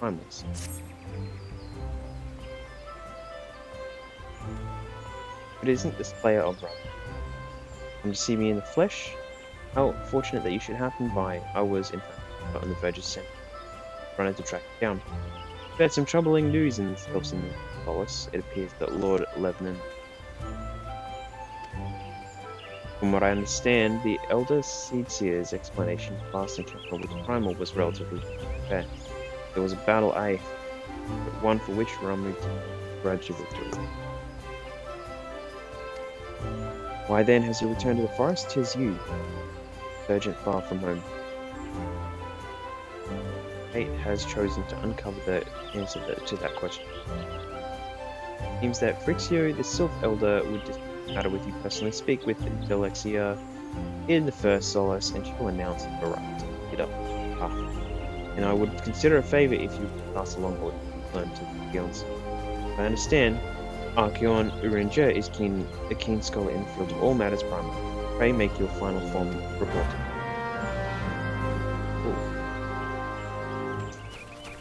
Timeless. It isn't this player of run. Come to see me in the flesh? How fortunate that you should happen by. I was, in fact, on the verge of sending. Running to track you down. We had some troubling news in Skelson Solace. It appears that Lord Lebanon. From what I understand, the Elder Seedseer's explanation of past encounter with Primal was relatively fair. There was a battle but one for which Rumley grudged a victory. Why then has he returned to the forest? 'Tis you, Sergeant far from home. Fate has chosen to uncover the answer to that question. It seems that Frixio, the Sylph Elder, would discuss the matter with you personally. Speak with Delexia in the first solace, and she will announce it arrived. Get up. And I would consider a favor if you would pass along what you learned to the Gions. I understand Archeon Uringer is a keen scholar in the field of all matters primal. Pray make your final form report.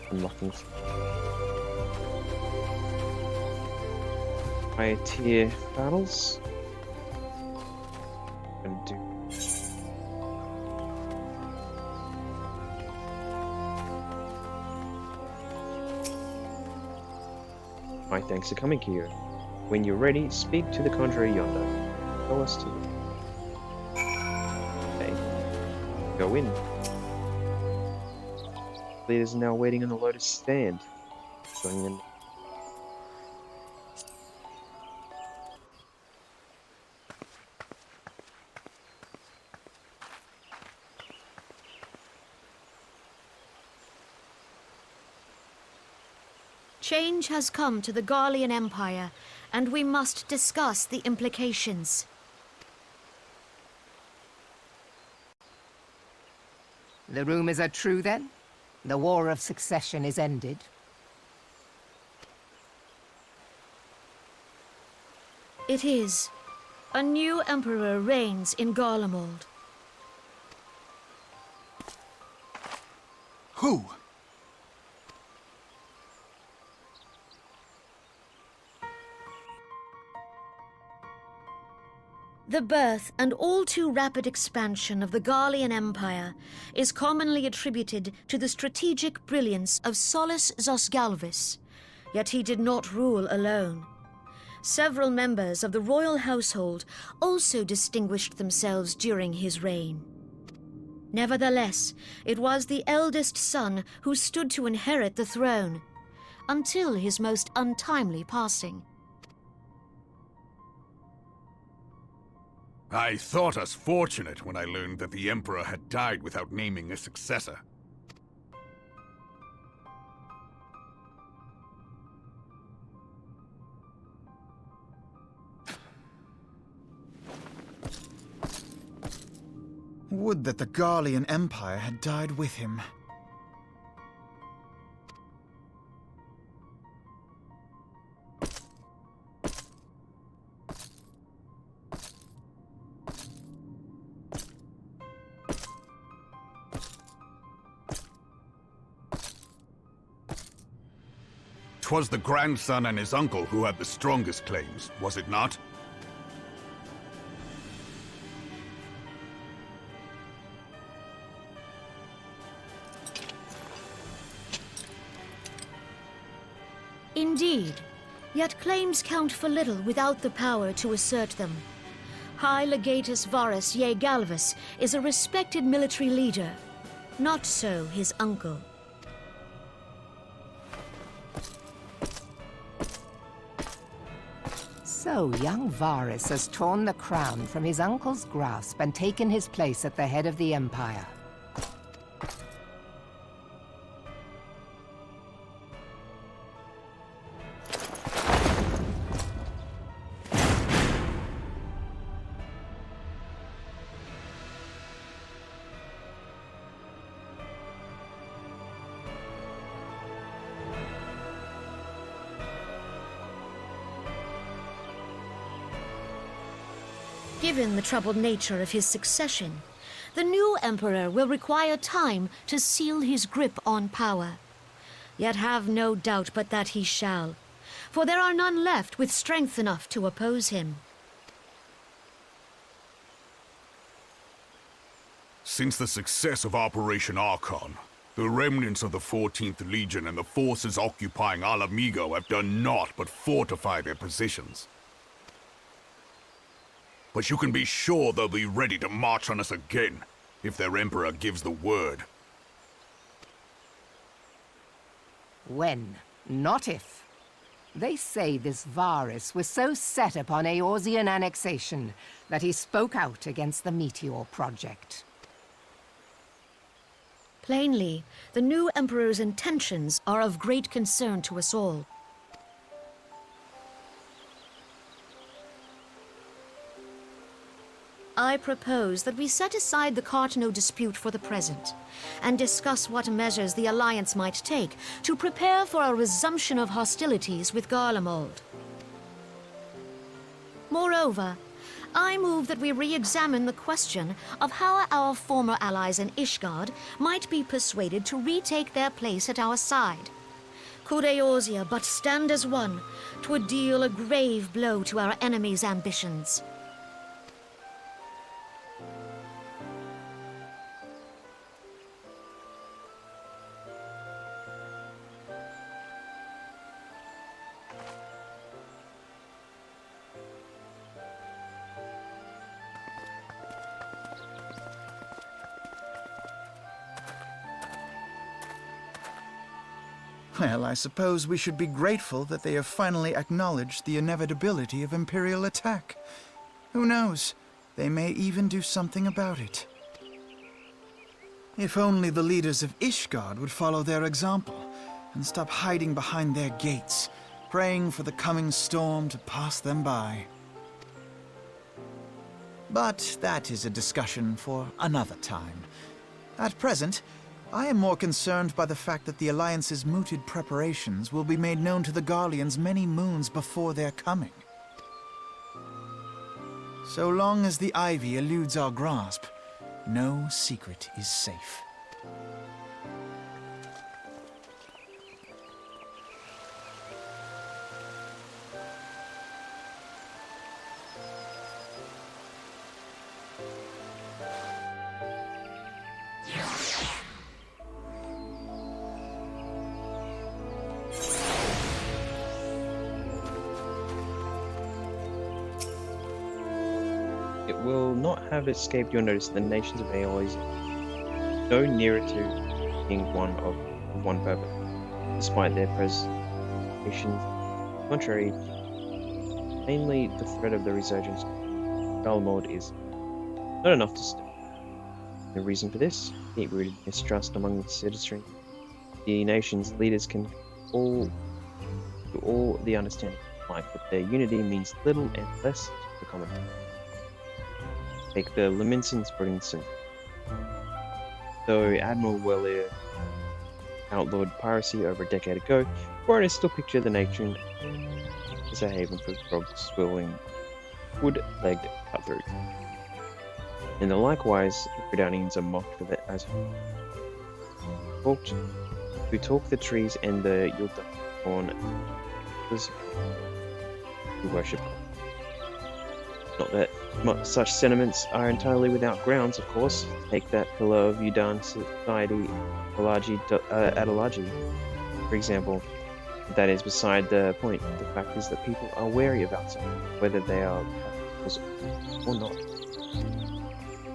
Unlocking higher tier battles. Gonna do. My thanks for coming here. When you're ready, speak to the conjurer yonder. Tell us to. Okay. Go in. Leaders are now waiting on the Lotus stand. Going in. Change has come to the Garlean Empire, and we must discuss the implications. The rumors are true, then? The War of Succession is ended? It is. A new emperor reigns in Garlemald. Who? The birth and all too rapid expansion of the Garlean Empire is commonly attributed to the strategic brilliance of Solus Zosgalvis, yet he did not rule alone. Several members of the royal household also distinguished themselves during his reign. Nevertheless, it was the eldest son who stood to inherit the throne, until his most untimely passing. I thought us fortunate when I learned that the Emperor had died without naming a successor. Would that the Garlean Empire had died with him. "'Twas the grandson and his uncle who had the strongest claims, was it not? Indeed, yet claims count for little without the power to assert them. High Legatus Varus Ye Galvus is a respected military leader, not so his uncle. So young Varus has torn the crown from his uncle's grasp and taken his place at the head of the Empire. Given the troubled nature of his succession, the new emperor will require time to seal his grip on power. Yet have no doubt but that he shall, for there are none left with strength enough to oppose him. Since the success of Operation Archon, the remnants of the 14th Legion and the forces occupying Alamigo have done naught but fortify their positions. But you can be sure they'll be ready to march on us again, if their Emperor gives the word. When, not if. They say this Varus was so set upon Eorzean annexation that he spoke out against the Meteor Project. Plainly, the new emperor's intentions are of great concern to us all. I propose that we set aside the Cartano dispute for the present, and discuss what measures the Alliance might take to prepare for a resumption of hostilities with Garlemald. Moreover, I move that we re-examine the question of how our former allies in Ishgard might be persuaded to retake their place at our side. Could Eorzea but stand as one, 'twould deal a grave blow to our enemies' ambitions. Well, I suppose we should be grateful that they have finally acknowledged the inevitability of Imperial attack. Who knows? They may even do something about it. If only the leaders of Ishgard would follow their example and stop hiding behind their gates, praying for the coming storm to pass them by. But that is a discussion for another time. At present, I am more concerned by the fact that the Alliance's mooted preparations will be made known to the Garleans many moons before their coming. So long as the ivy eludes our grasp, no secret is safe. It will not have escaped your notice that the nations of Eorzea no nearer to being one purpose, despite their presentations contrary, namely the threat of the resurgence of Garlemald is not enough to stop. The reason for this, deep-rooted mistrust among the citizenry. The nation's leaders can all the understanding like that their unity means little and less to the common man. Take the Laminson's Brinson. Though Admiral Wellier outlawed piracy over a decade ago, foreigners still picture the nation as a haven for frog-swirling, wood-legged cutthroats. And likewise, the Redanians are mocked for that as who talk the trees and the Yulta on who worship. Not that such sentiments are entirely without grounds, of course. Take that pillar of Udan society, Adalaji, for example. That is beside the point. The fact is that people are wary of outsiders, whether they are or not.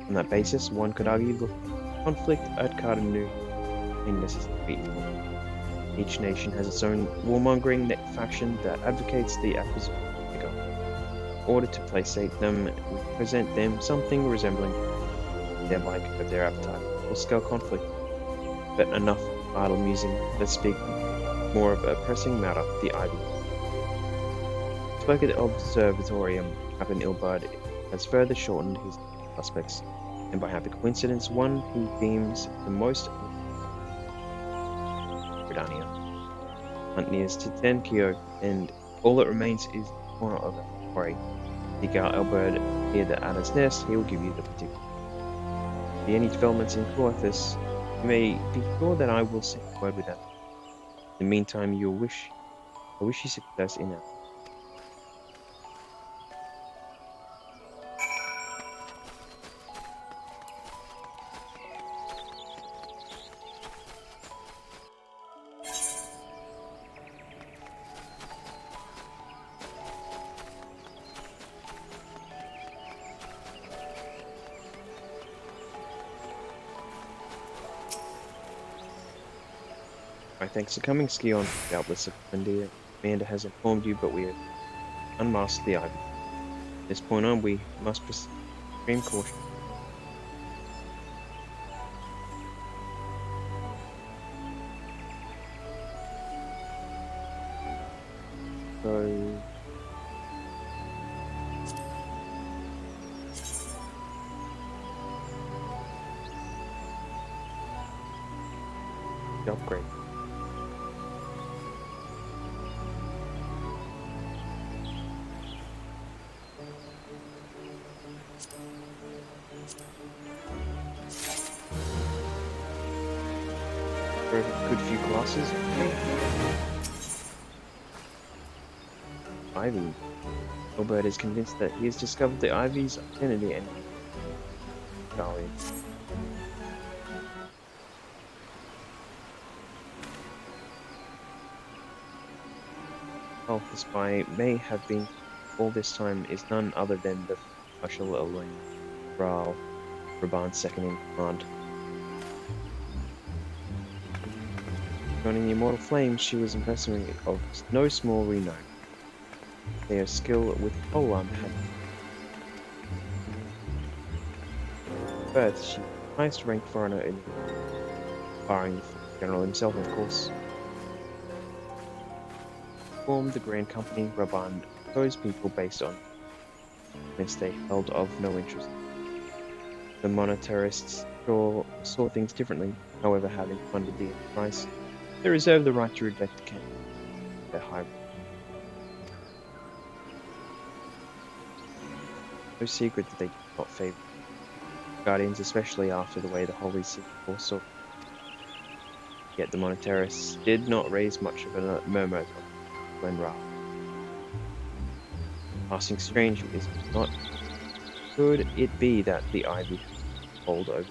On that basis, one could argue the conflict at Cardanu ain't necessary. Each nation has its own warmongering faction that advocates the acquisition of the goal. In order to placate them, we present them something resembling, thereby curb their appetite for scale conflict. But enough idle musing, let's speak more of a pressing matter, the Ivy. Spoke at the Observatorium, Captain Ilbard has further shortened his prospects, and by happy coincidence, one he deems the most Redania. Hunt nears to Tenkyo, and all that remains is the corner of a quarry. Seek out Albert near the Anna's Nest, he will give you the particular. If there are any developments in Coathus, you may be sure that I will send word with that. In the meantime, I wish you success in that. Thanks for coming, Skion. Doubtless the commander has informed you, but we have unmasked the Ivy. From this point on, we must proceed with extreme caution. So... the upgrade. A good few classes. Ivy. Albert is convinced that he has discovered the Ivy's identity and Charlie. Well, the spy may have been all this time is none other than the Marshal Elaine Rahl, Raban's second in command. Joining the Immortal Flames, she was impressively of no small renown. Their skill with polearm had birth. She was the highest ranked foreigner in barring the general himself, of course. Formed the Grand Company. Raban chose people based on which they held of no interest. The monetarists saw things differently, however, having funded the enterprise, they reserve the right to reject the candidate. Their high. No secret that they did not favor Guardians, especially after the way the Holy See foresaw. Yet the monetarists did not raise much of a murmur when Ra. Passing strange is not. Could it be that the Ivy hold over?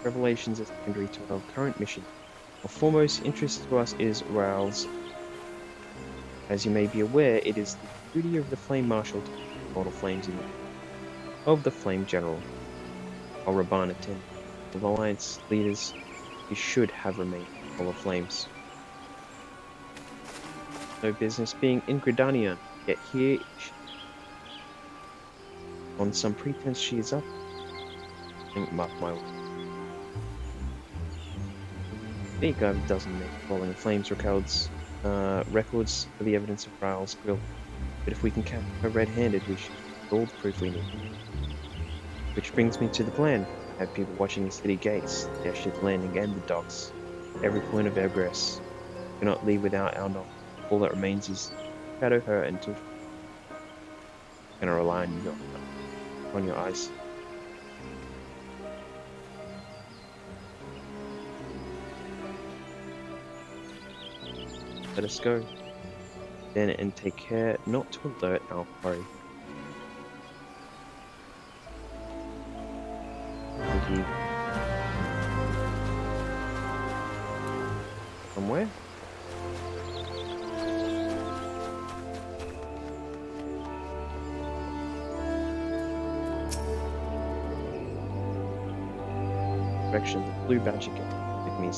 Revelations is secondary to our current mission. Of foremost interest to us is Rahl's. As you may be aware, it is the duty of the Flame Marshal to keep mortal flames in of the Flame General. While Raban attended, the Alliance leaders, he should have remained full of flames. No business being in Gridania, yet here on some pretense she is up. Mark my words. I think a dozen men following flames records for the evidence of Rahl's guilt. But if we can catch her red-handed, we should have all the proof we need. Which brings me to the plan. Have people watching the city gates, the airship landing and the docks. Every point of egress. We cannot leave without our knowledge. All that remains is shadow her until she can rely on your eyes. Let us go, then, and take care not to alert our quarry. Thank you. Somewhere? Direction, the blue badge again, with me.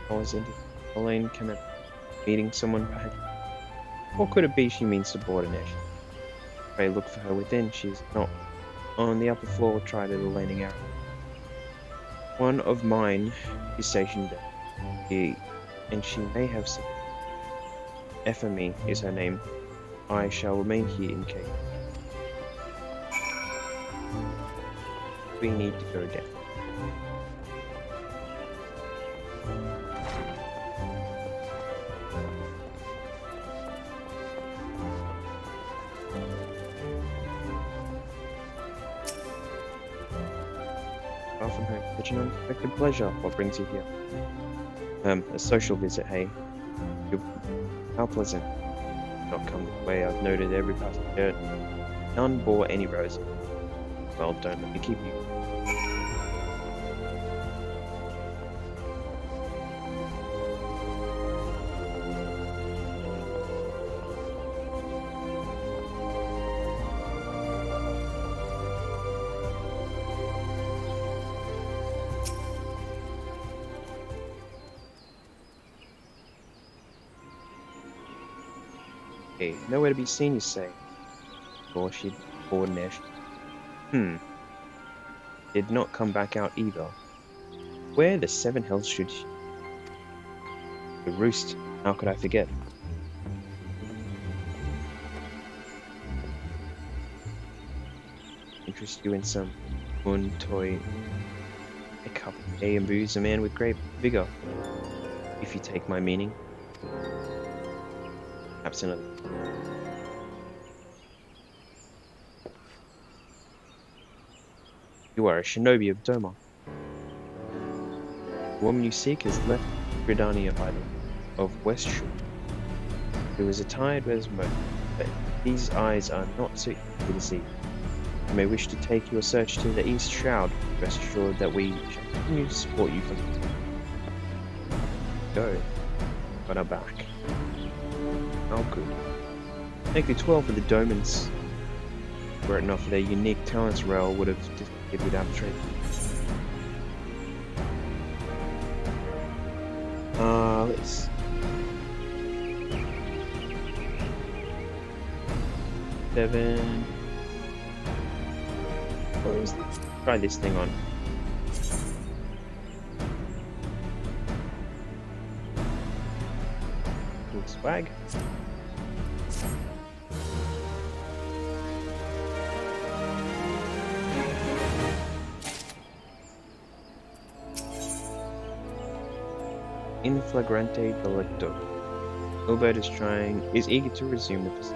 I was in Elaine came up meeting someone perhaps. Or could it be she means subordination? Pray look for her within. She's not on the upper floor. Try to the landing area. One of mine is stationed there, and she may have some. FME is her name. I shall remain here in case. We need to go down. Far from home, such an unexpected pleasure. What brings you here? A social visit, hey. How pleasant. Not come this way. I've noted every passenger. None bore any roses. Well, don't let me keep you. Hey, nowhere to be seen, you say? Or she'd coordination. Did not come back out either. Where the seven hells should she? The roost. How could I forget? Interest you in some moon toy, a cup of hay and booze, a man with great vigor. If you take my meaning. Perhaps another. You are a shinobi of Doma. The woman you seek has left Gridania Island of West Shore. There was a tide as most, but these eyes are not so easy to see. You may wish to take your search to the East Shroud. Rest assured that we shall continue to support you from go. Got our back. How good. Make it 12 for the Domans. Were it not for their unique talents, Rail would have disappeared without trade. Let's... Seven... Let's try this thing on. Cool swag. In flagrante delicto. Hilbert is eager to resume the pursuit.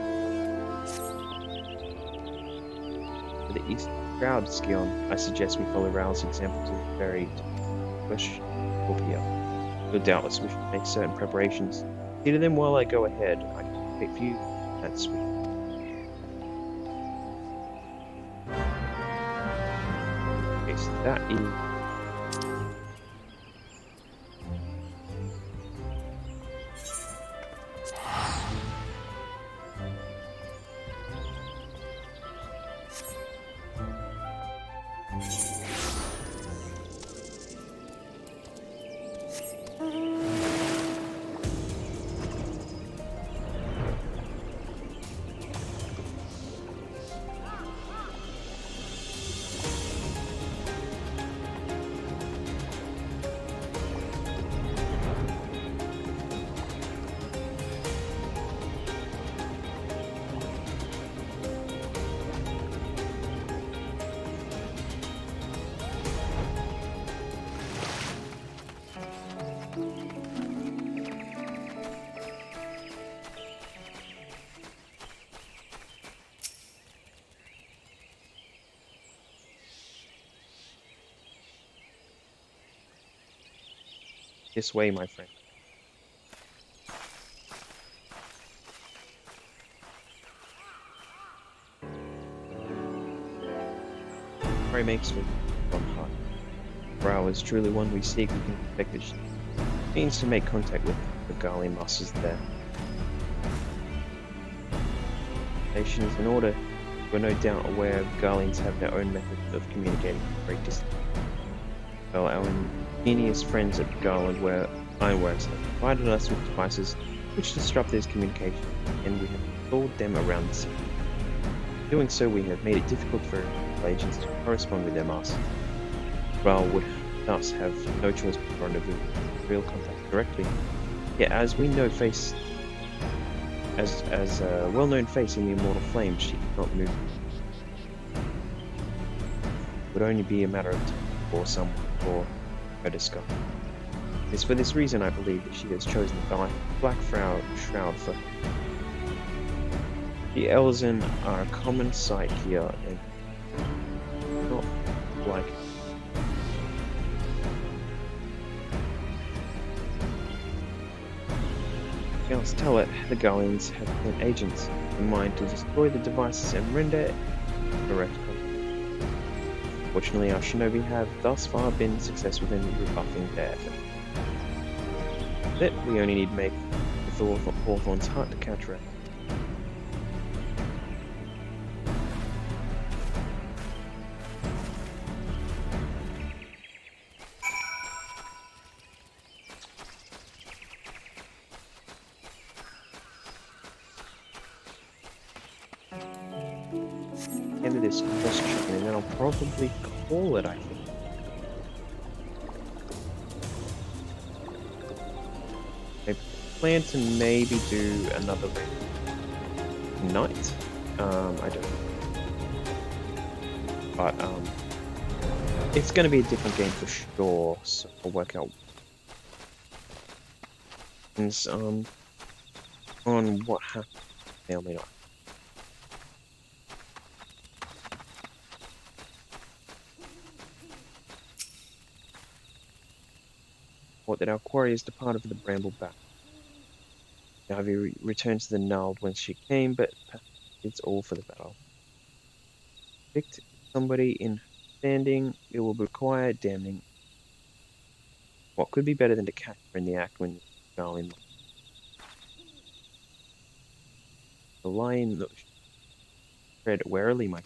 For the East Shroud, Skion, I suggest we follow Raoul's example to the very West Scorpio. You'll doubtless wish to make certain preparations. See to them while I go ahead. I can wait for you. That's sweet. Okay, so that is... This way, my friend. Mary makes me from heart. Brow is truly one we seek. We can expect that she means to make contact with the Garlean masters there. Nation is in order. We're no doubt aware Garleans have their own method of communicating at great distance. Well, our ingenious friends at Garland Ironworks have provided us with devices which disrupted his communication, and we have installed them around the city. In doing so, we have made it difficult for agents to correspond with their masters. Raoul would thus have no choice but to rendezvous real contact directly. Yet, as we know, as a well-known face in the Immortal Flame, she cannot move. It would only be a matter of time for someone for her discovery. It is for this reason I believe that she has chosen the Black Shroud for her. The Elzen are a common sight here, and not like else tell it, the Guardians have sent agents in mind to destroy the devices and render correct contact. Fortunately, our shinobi have thus far been successful in rebuffing their effort. That we only need to make the Hawthorn's heart to counteract. End of this question, and then I'll probably call it, I think. I plan to maybe do another night. I don't know. But it's gonna be a different game for sure, so I'll work out on what happened. May or may not. What that our quarry is departed for the Bramble Back. Now have you returned to the Nald whence she came, but it's all for the battle. Picked somebody in standing, it will require damning. What could be better than to catch her in the act when you go in? The lion looks tread warily, my.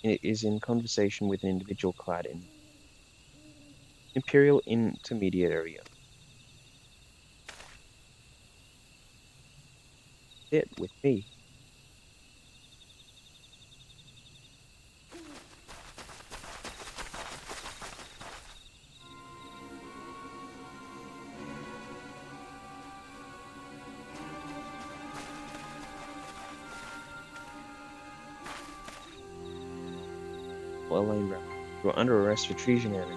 It is in conversation with an individual clad in Imperial Intermediate area. Sit with me. Elaine Brown. You are under arrest for treason, Eric.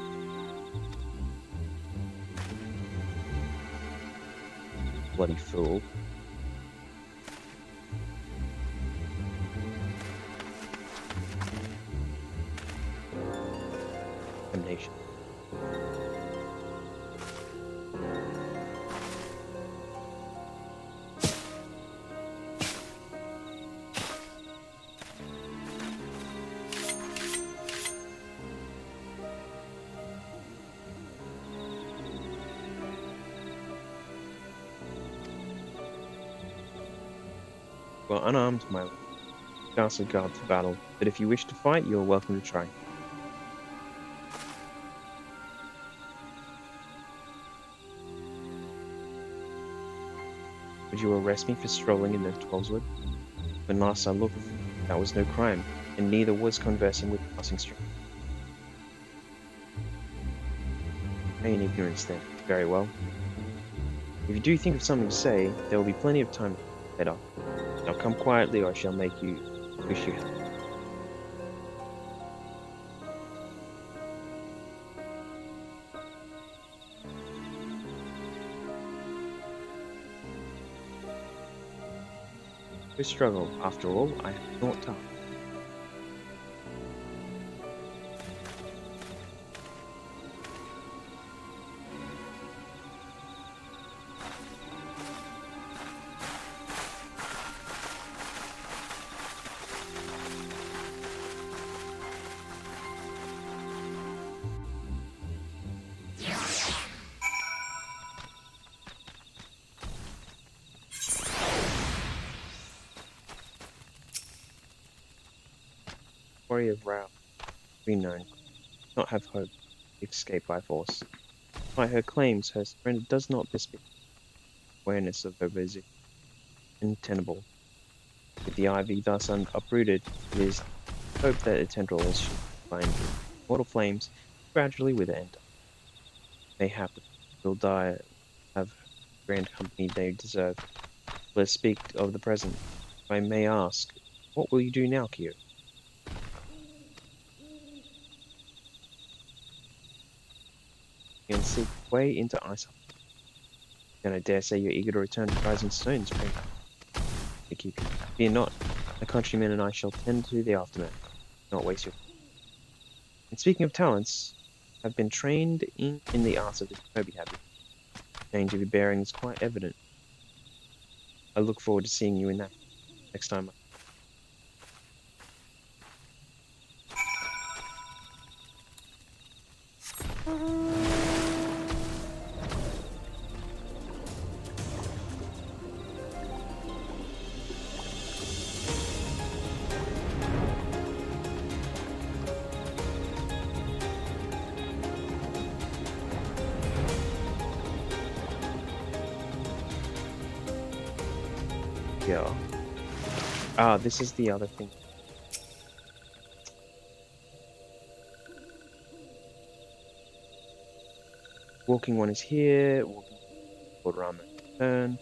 Bloody fool. Damnation. Well, unarmed, my lord. Castle guard for battle, but if you wish to fight, you are welcome to try. Would you arrest me for strolling in the Twelveswood? When last I looked, that was no crime, and neither was conversing with passing strangers. Plain ignorance, then. Very well. If you do think of something to say, there will be plenty of time later. Now come quietly, or I shall make you wish you had. No struggle, after all, I have not time. body of Rao, we known, not have hope to escape by force. By her claims, her surrender does not bespeak awareness of her visit untenable. With the ivy thus uprooted, it is hoped that the tendrils should find mortal flames gradually wither and die. Mayhap will die have grand company they deserve. Let's speak of the present. If I may ask, what will you do now, Kyo? You can seek way into ice. And I dare say you're eager to return to Rising Stone Spring. Fear not, my countrymen and I shall tend to the aftermath. Not waste your time. And speaking of talents, I've been trained in the arts of the Shinobi habit. The change of your bearing is quite evident. I look forward to seeing you in that next time. Yeah. Ah, this is the other thing. Walking one is here. Walking Lord Rama turn.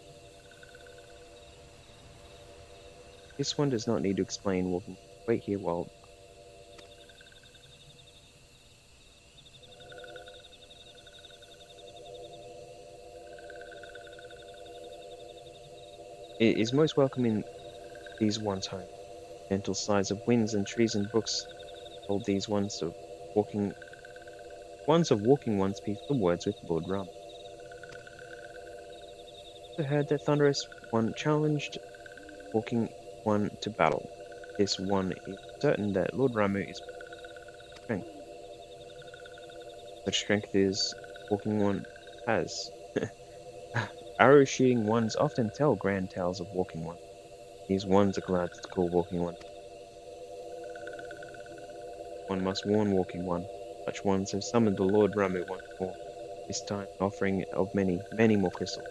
This one does not need to explain. Walking. Wait here while. It is most welcome in these ones' home. Gentle sighs of winds and trees and brooks told these ones of walking one's peaceful words with Lord Ram. I heard that Thunderous One challenged Walking One to battle. This one is certain that Lord Ramu is strength. Such strength is Walking One has. Arrow shooting ones often tell grand tales of Walking One. These ones are glad to call Walking One. One must warn Walking One. Such ones have summoned the Lord Ramu once more, this time offering of many, many more crystals.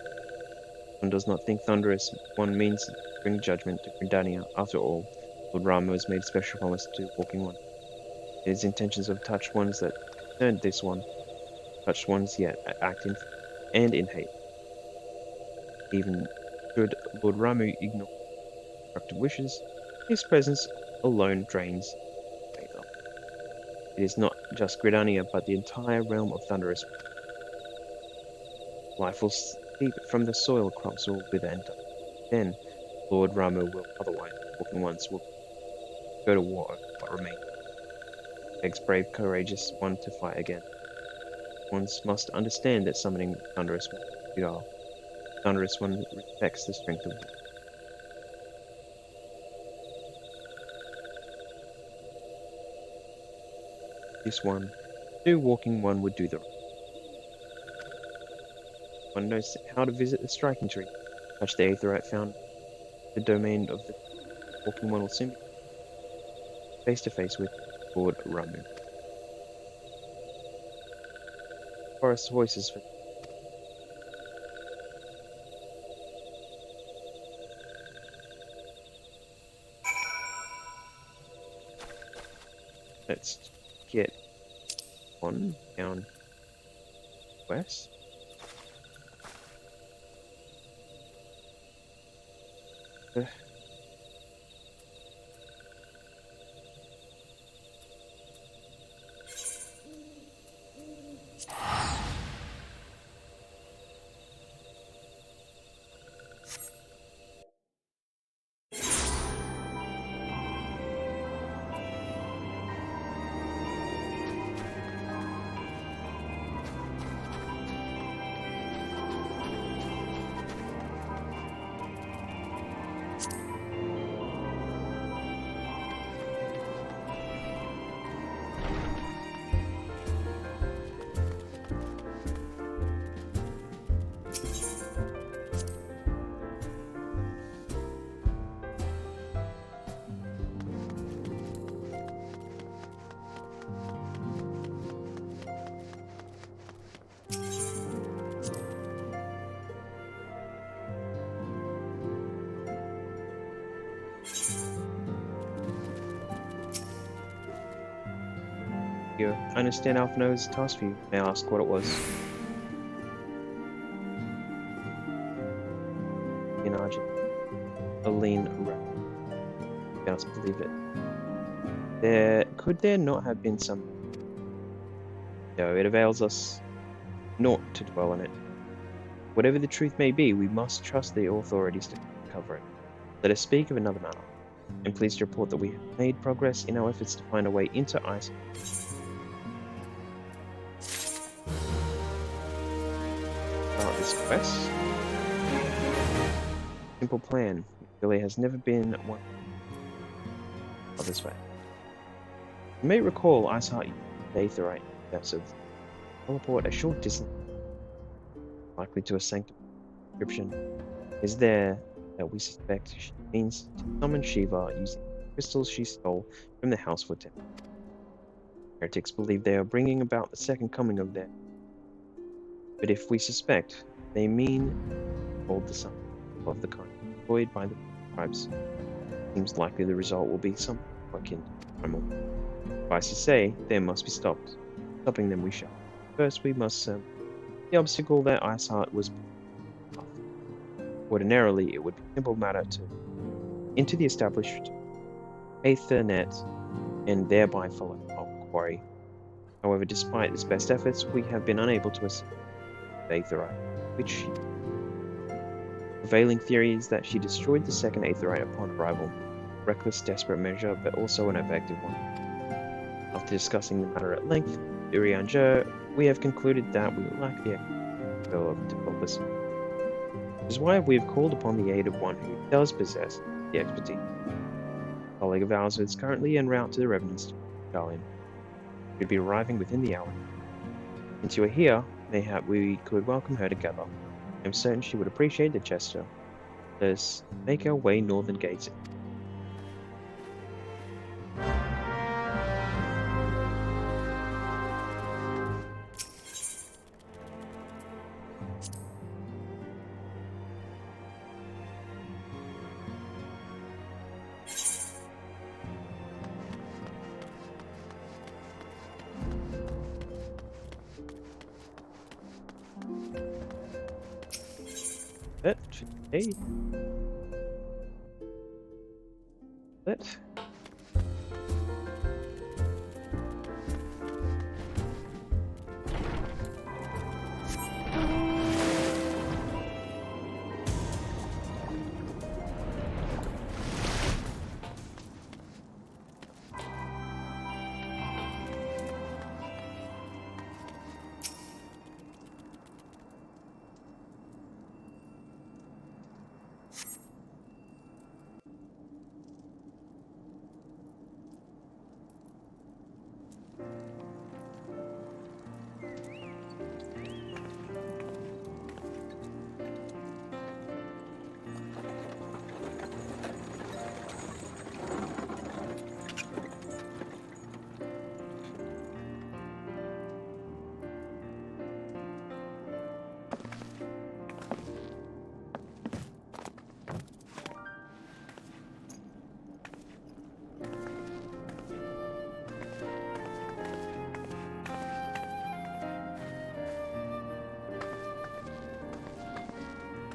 One does not think Thunderous One means to bring judgment to Grindania. After all, Lord Ramu has made special promise to Walking One. His intentions of touched ones that concerned this one, touched ones yet act in and in hate. Even should Lord Ramu ignore instructed wishes, his presence alone drains favor. It is not just Gridania, but the entire realm of Thunderous. Life will steep from the soil, crops will wither and die. Then, Lord Ramu will otherwise, Walking Ones will go to war over what remains. Begs brave, courageous one to fight again. Ones must understand that summoning Thunderous One is futile. Thunderous One respects the strength of war. This one, new Walking One would do the right. One knows how to visit the striking tree. Touch the aetherite found the domain of the Walking One will soon be face to face with Lord Ramu. Forest voices for let's get on down west. You understand Alphino's task for you. May I ask what it was? In Argent. Aline Rapp. Can't believe it. Could there not have been some... No, it avails us not to dwell on it. Whatever the truth may be, we must trust the authorities to cover it. Let us speak of another matter. I'm pleased to report that we have made progress in our efforts to find a way into ice. Start this quest. Simple plan. It really has never been one of this way. You may recall Ice Heart used Aetherite of teleport a short distance, likely to a sanctum inscription. Is there that we suspect she means to summon Shiva using crystals she stole from the Housewood Temple. Heretics believe they are bringing about the second coming of their. But if we suspect, they mean hold the sun of the kind employed by the tribes. Seems likely the result will be something akin to primal. Suffice to say, they must be stopped. Stopping them we shall. First we must the obstacle that Iceheart was. Ordinarily, it would be a simple matter to into the established Aethernet and thereby follow our quarry. However, despite its best efforts, we have been unable to assemble Aetherite, which prevailing theory is that she destroyed the second Aetherite upon arrival. Reckless, desperate measure, but also an effective one. After discussing the matter at length, Urianger, we have concluded that we lack the skill to help us. Which is why we have called upon the aid of one who does possess the expertise. A colleague of ours is currently en route to the Revenant's Guardian. Should be arriving within the hour. Since you are here, mayhap we could welcome her together. I am certain she would appreciate the gesture. Let us make our way northern gates. Hey. What?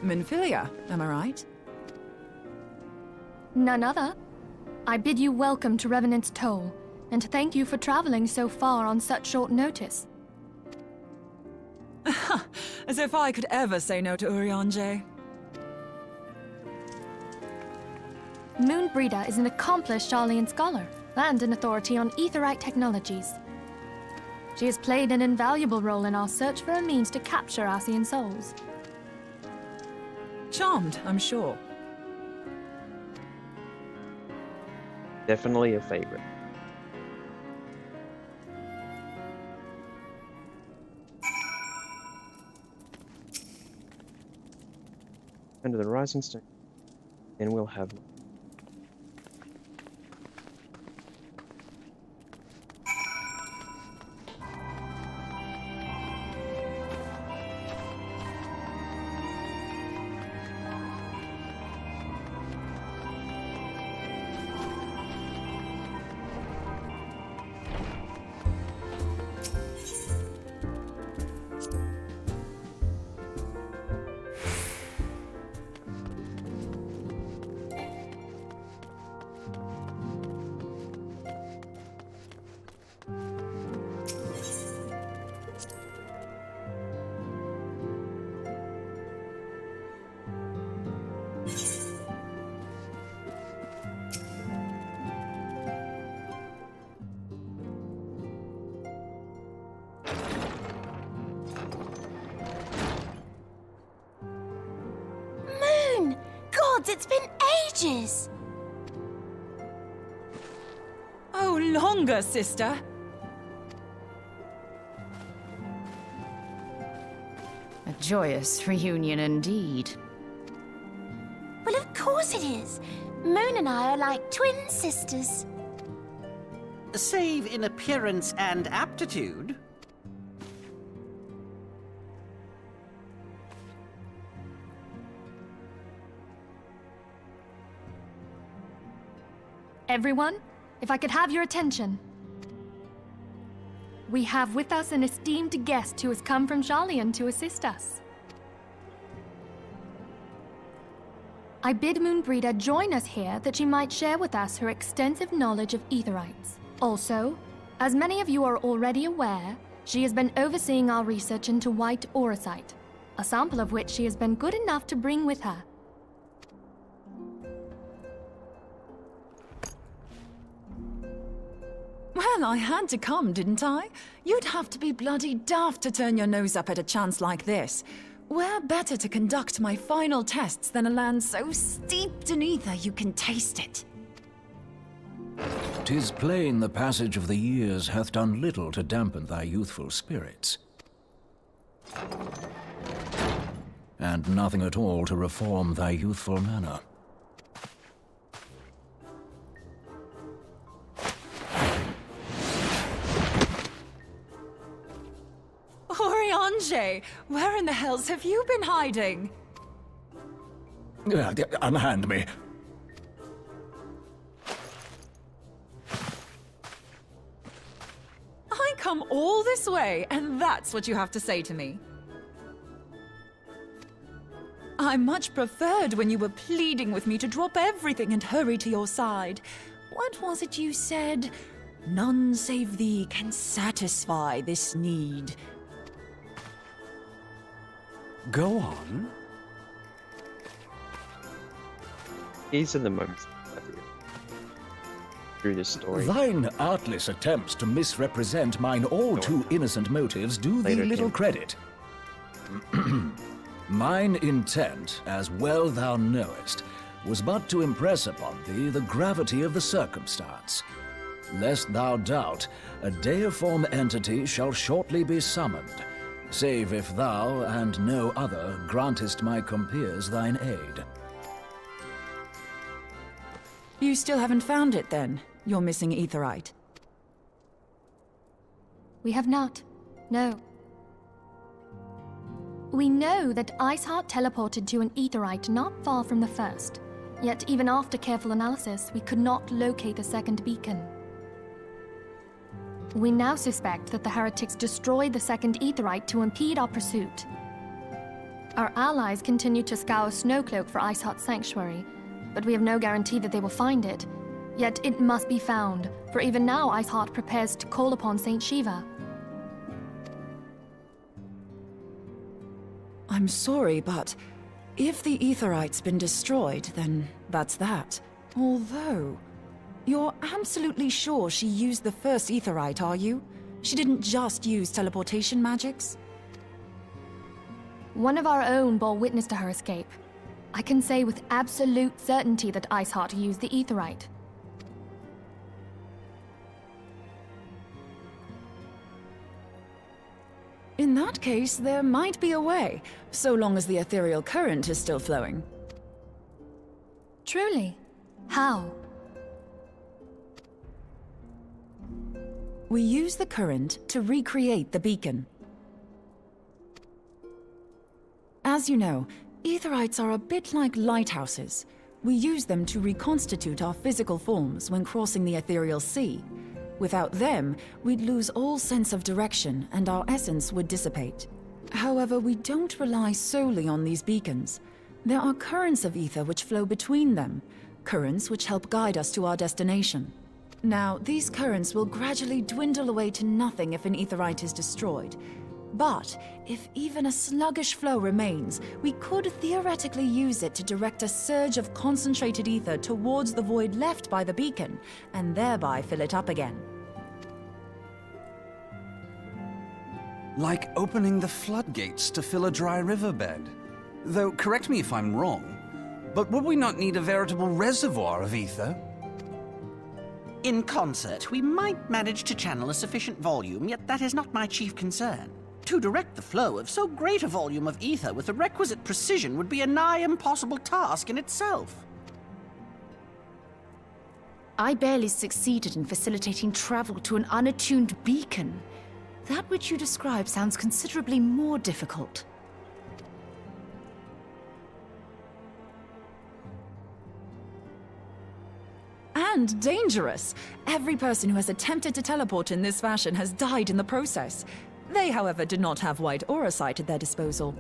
Minfilia, am I right? None other. I bid you welcome to Revenant's Toll, and thank you for traveling so far on such short notice. As if I could ever say no to Urianger. Moonbreeder is an accomplished Arlean scholar, and an authority on Aetherite technologies. She has played an invaluable role in our search for a means to capture Arcean souls. Charmed, I'm sure. Definitely a favorite. Under the rising stone, then we'll have. It's been ages! Oh, longer, sister. A joyous reunion indeed. Well, of course it is. Moon and I are like twin sisters. Save in appearance and aptitude. Everyone, if I could have your attention. We have with us an esteemed guest who has come from Sharlayan to assist us. I bid Moonbreeder join us here that she might share with us her extensive knowledge of Aetherites. Also, as many of you are already aware, she has been overseeing our research into white auracite, a sample of which she has been good enough to bring with her. Well, I had to come, didn't I? You'd have to be bloody daft to turn your nose up at a chance like this. Where better to conduct my final tests than a land so steeped in ether you can taste it? 'Tis plain the passage of the years hath done little to dampen thy youthful spirits. And nothing at all to reform thy youthful manner. Oriange, where in the hells have you been hiding? Unhand me. I come all this way, and that's what you have to say to me. I much preferred when you were pleading with me to drop everything and hurry to your side. What was it you said? None save thee can satisfy this need. Go on. These are the moments through this story. Thine artless attempts to misrepresent mine all too innocent motives do thee little credit. Mine intent, as well thou knowest, was but to impress upon thee the gravity of the circumstance. Lest thou doubt, a deiform entity shall shortly be summoned, save if thou and no other grantest my compeers thine aid. You still haven't found it, then? Your missing Aetherite? We have not. No. We know that Iceheart teleported to an Aetherite not far from the first. Yet even after careful analysis, we could not locate the second beacon. We now suspect that the heretics destroyed the second Aetherite to impede our pursuit. Our allies continue to scour Snowcloak for Iceheart Sanctuary, but we have no guarantee that they will find it. Yet it must be found, for even now Iceheart prepares to call upon Saint Shiva. I'm sorry, but if the Aetherite's been destroyed, then that's that. Although, you're absolutely sure she used the first Aetherite, are you? She didn't just use teleportation magics? One of our own bore witness to her escape. I can say with absolute certainty that Iceheart used the Aetherite. In that case, there might be a way, so long as the ethereal current is still flowing. Truly? How? We use the current to recreate the beacon. As you know, Aetherites are a bit like lighthouses. We use them to reconstitute our physical forms when crossing the ethereal sea. Without them, we'd lose all sense of direction and our essence would dissipate. However, we don't rely solely on these beacons. There are currents of ether which flow between them, currents which help guide us to our destination. Now, these currents will gradually dwindle away to nothing if an Aetherite is destroyed. But if even a sluggish flow remains, we could theoretically use it to direct a surge of concentrated ether towards the void left by the beacon, and thereby fill it up again. Like opening the floodgates to fill a dry riverbed. Though, correct me if I'm wrong, But would we not need a veritable reservoir of ether? In concert, we might manage to channel a sufficient volume, yet that is not my chief concern. To direct the flow of so great a volume of ether with the requisite precision would be a nigh impossible task in itself. I barely succeeded in facilitating travel to an unattuned beacon. That which you describe sounds considerably more difficult. And dangerous. Every person who has attempted to teleport in this fashion has died in the process. They, however, did not have white aura sight at their disposal.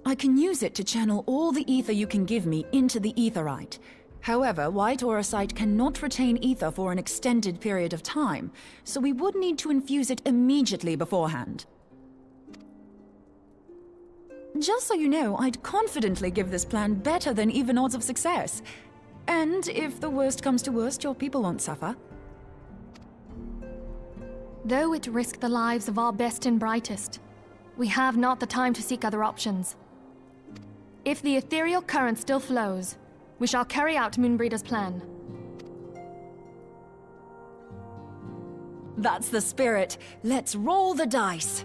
I can use it to channel all the ether you can give me into the aetheryte. However, white aura sight cannot retain ether for an extended period of time, so we would need to infuse it immediately beforehand. Just so you know, I'd confidently give this plan better than even odds of success. And if the worst comes to worst, your people won't suffer. Though it risked the lives of our best and brightest, we have not the time to seek other options. If the ethereal current still flows, we shall carry out Moonbreeder's plan. That's the spirit. Let's roll the dice.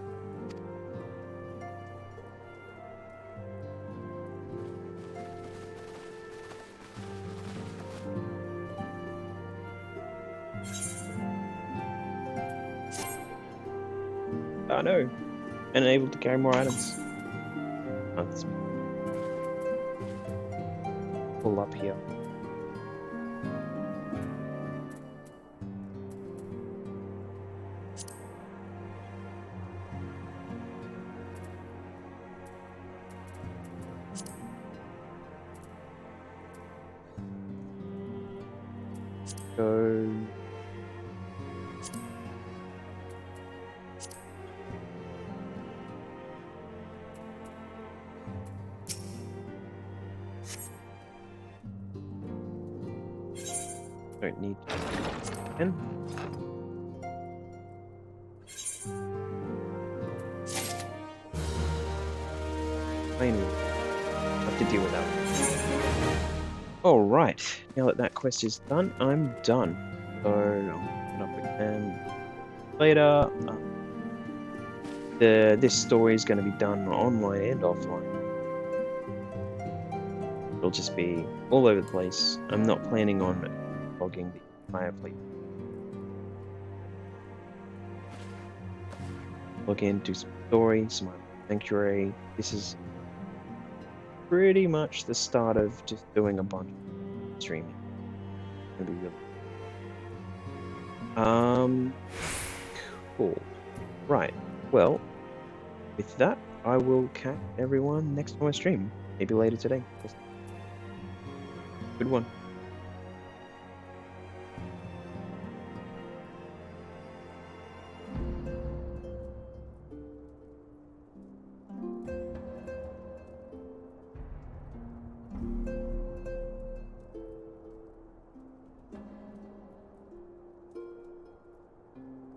Oh no. And able to carry more items. Oh, let's pull up here. Go. Don't need pen. Finally, have to deal with that. All right, now that that quest is done, I'm done. So I'll open up again later. This story is going to be done online and offline. It'll just be all over the place. I'm not planning on logging the entire fleet. Log into some story, some sanctuary. This is pretty much the start of just doing a bunch of streaming. It's gonna be really cool. Right. Well, with that, I will catch everyone next time I stream. Maybe later today. Good one.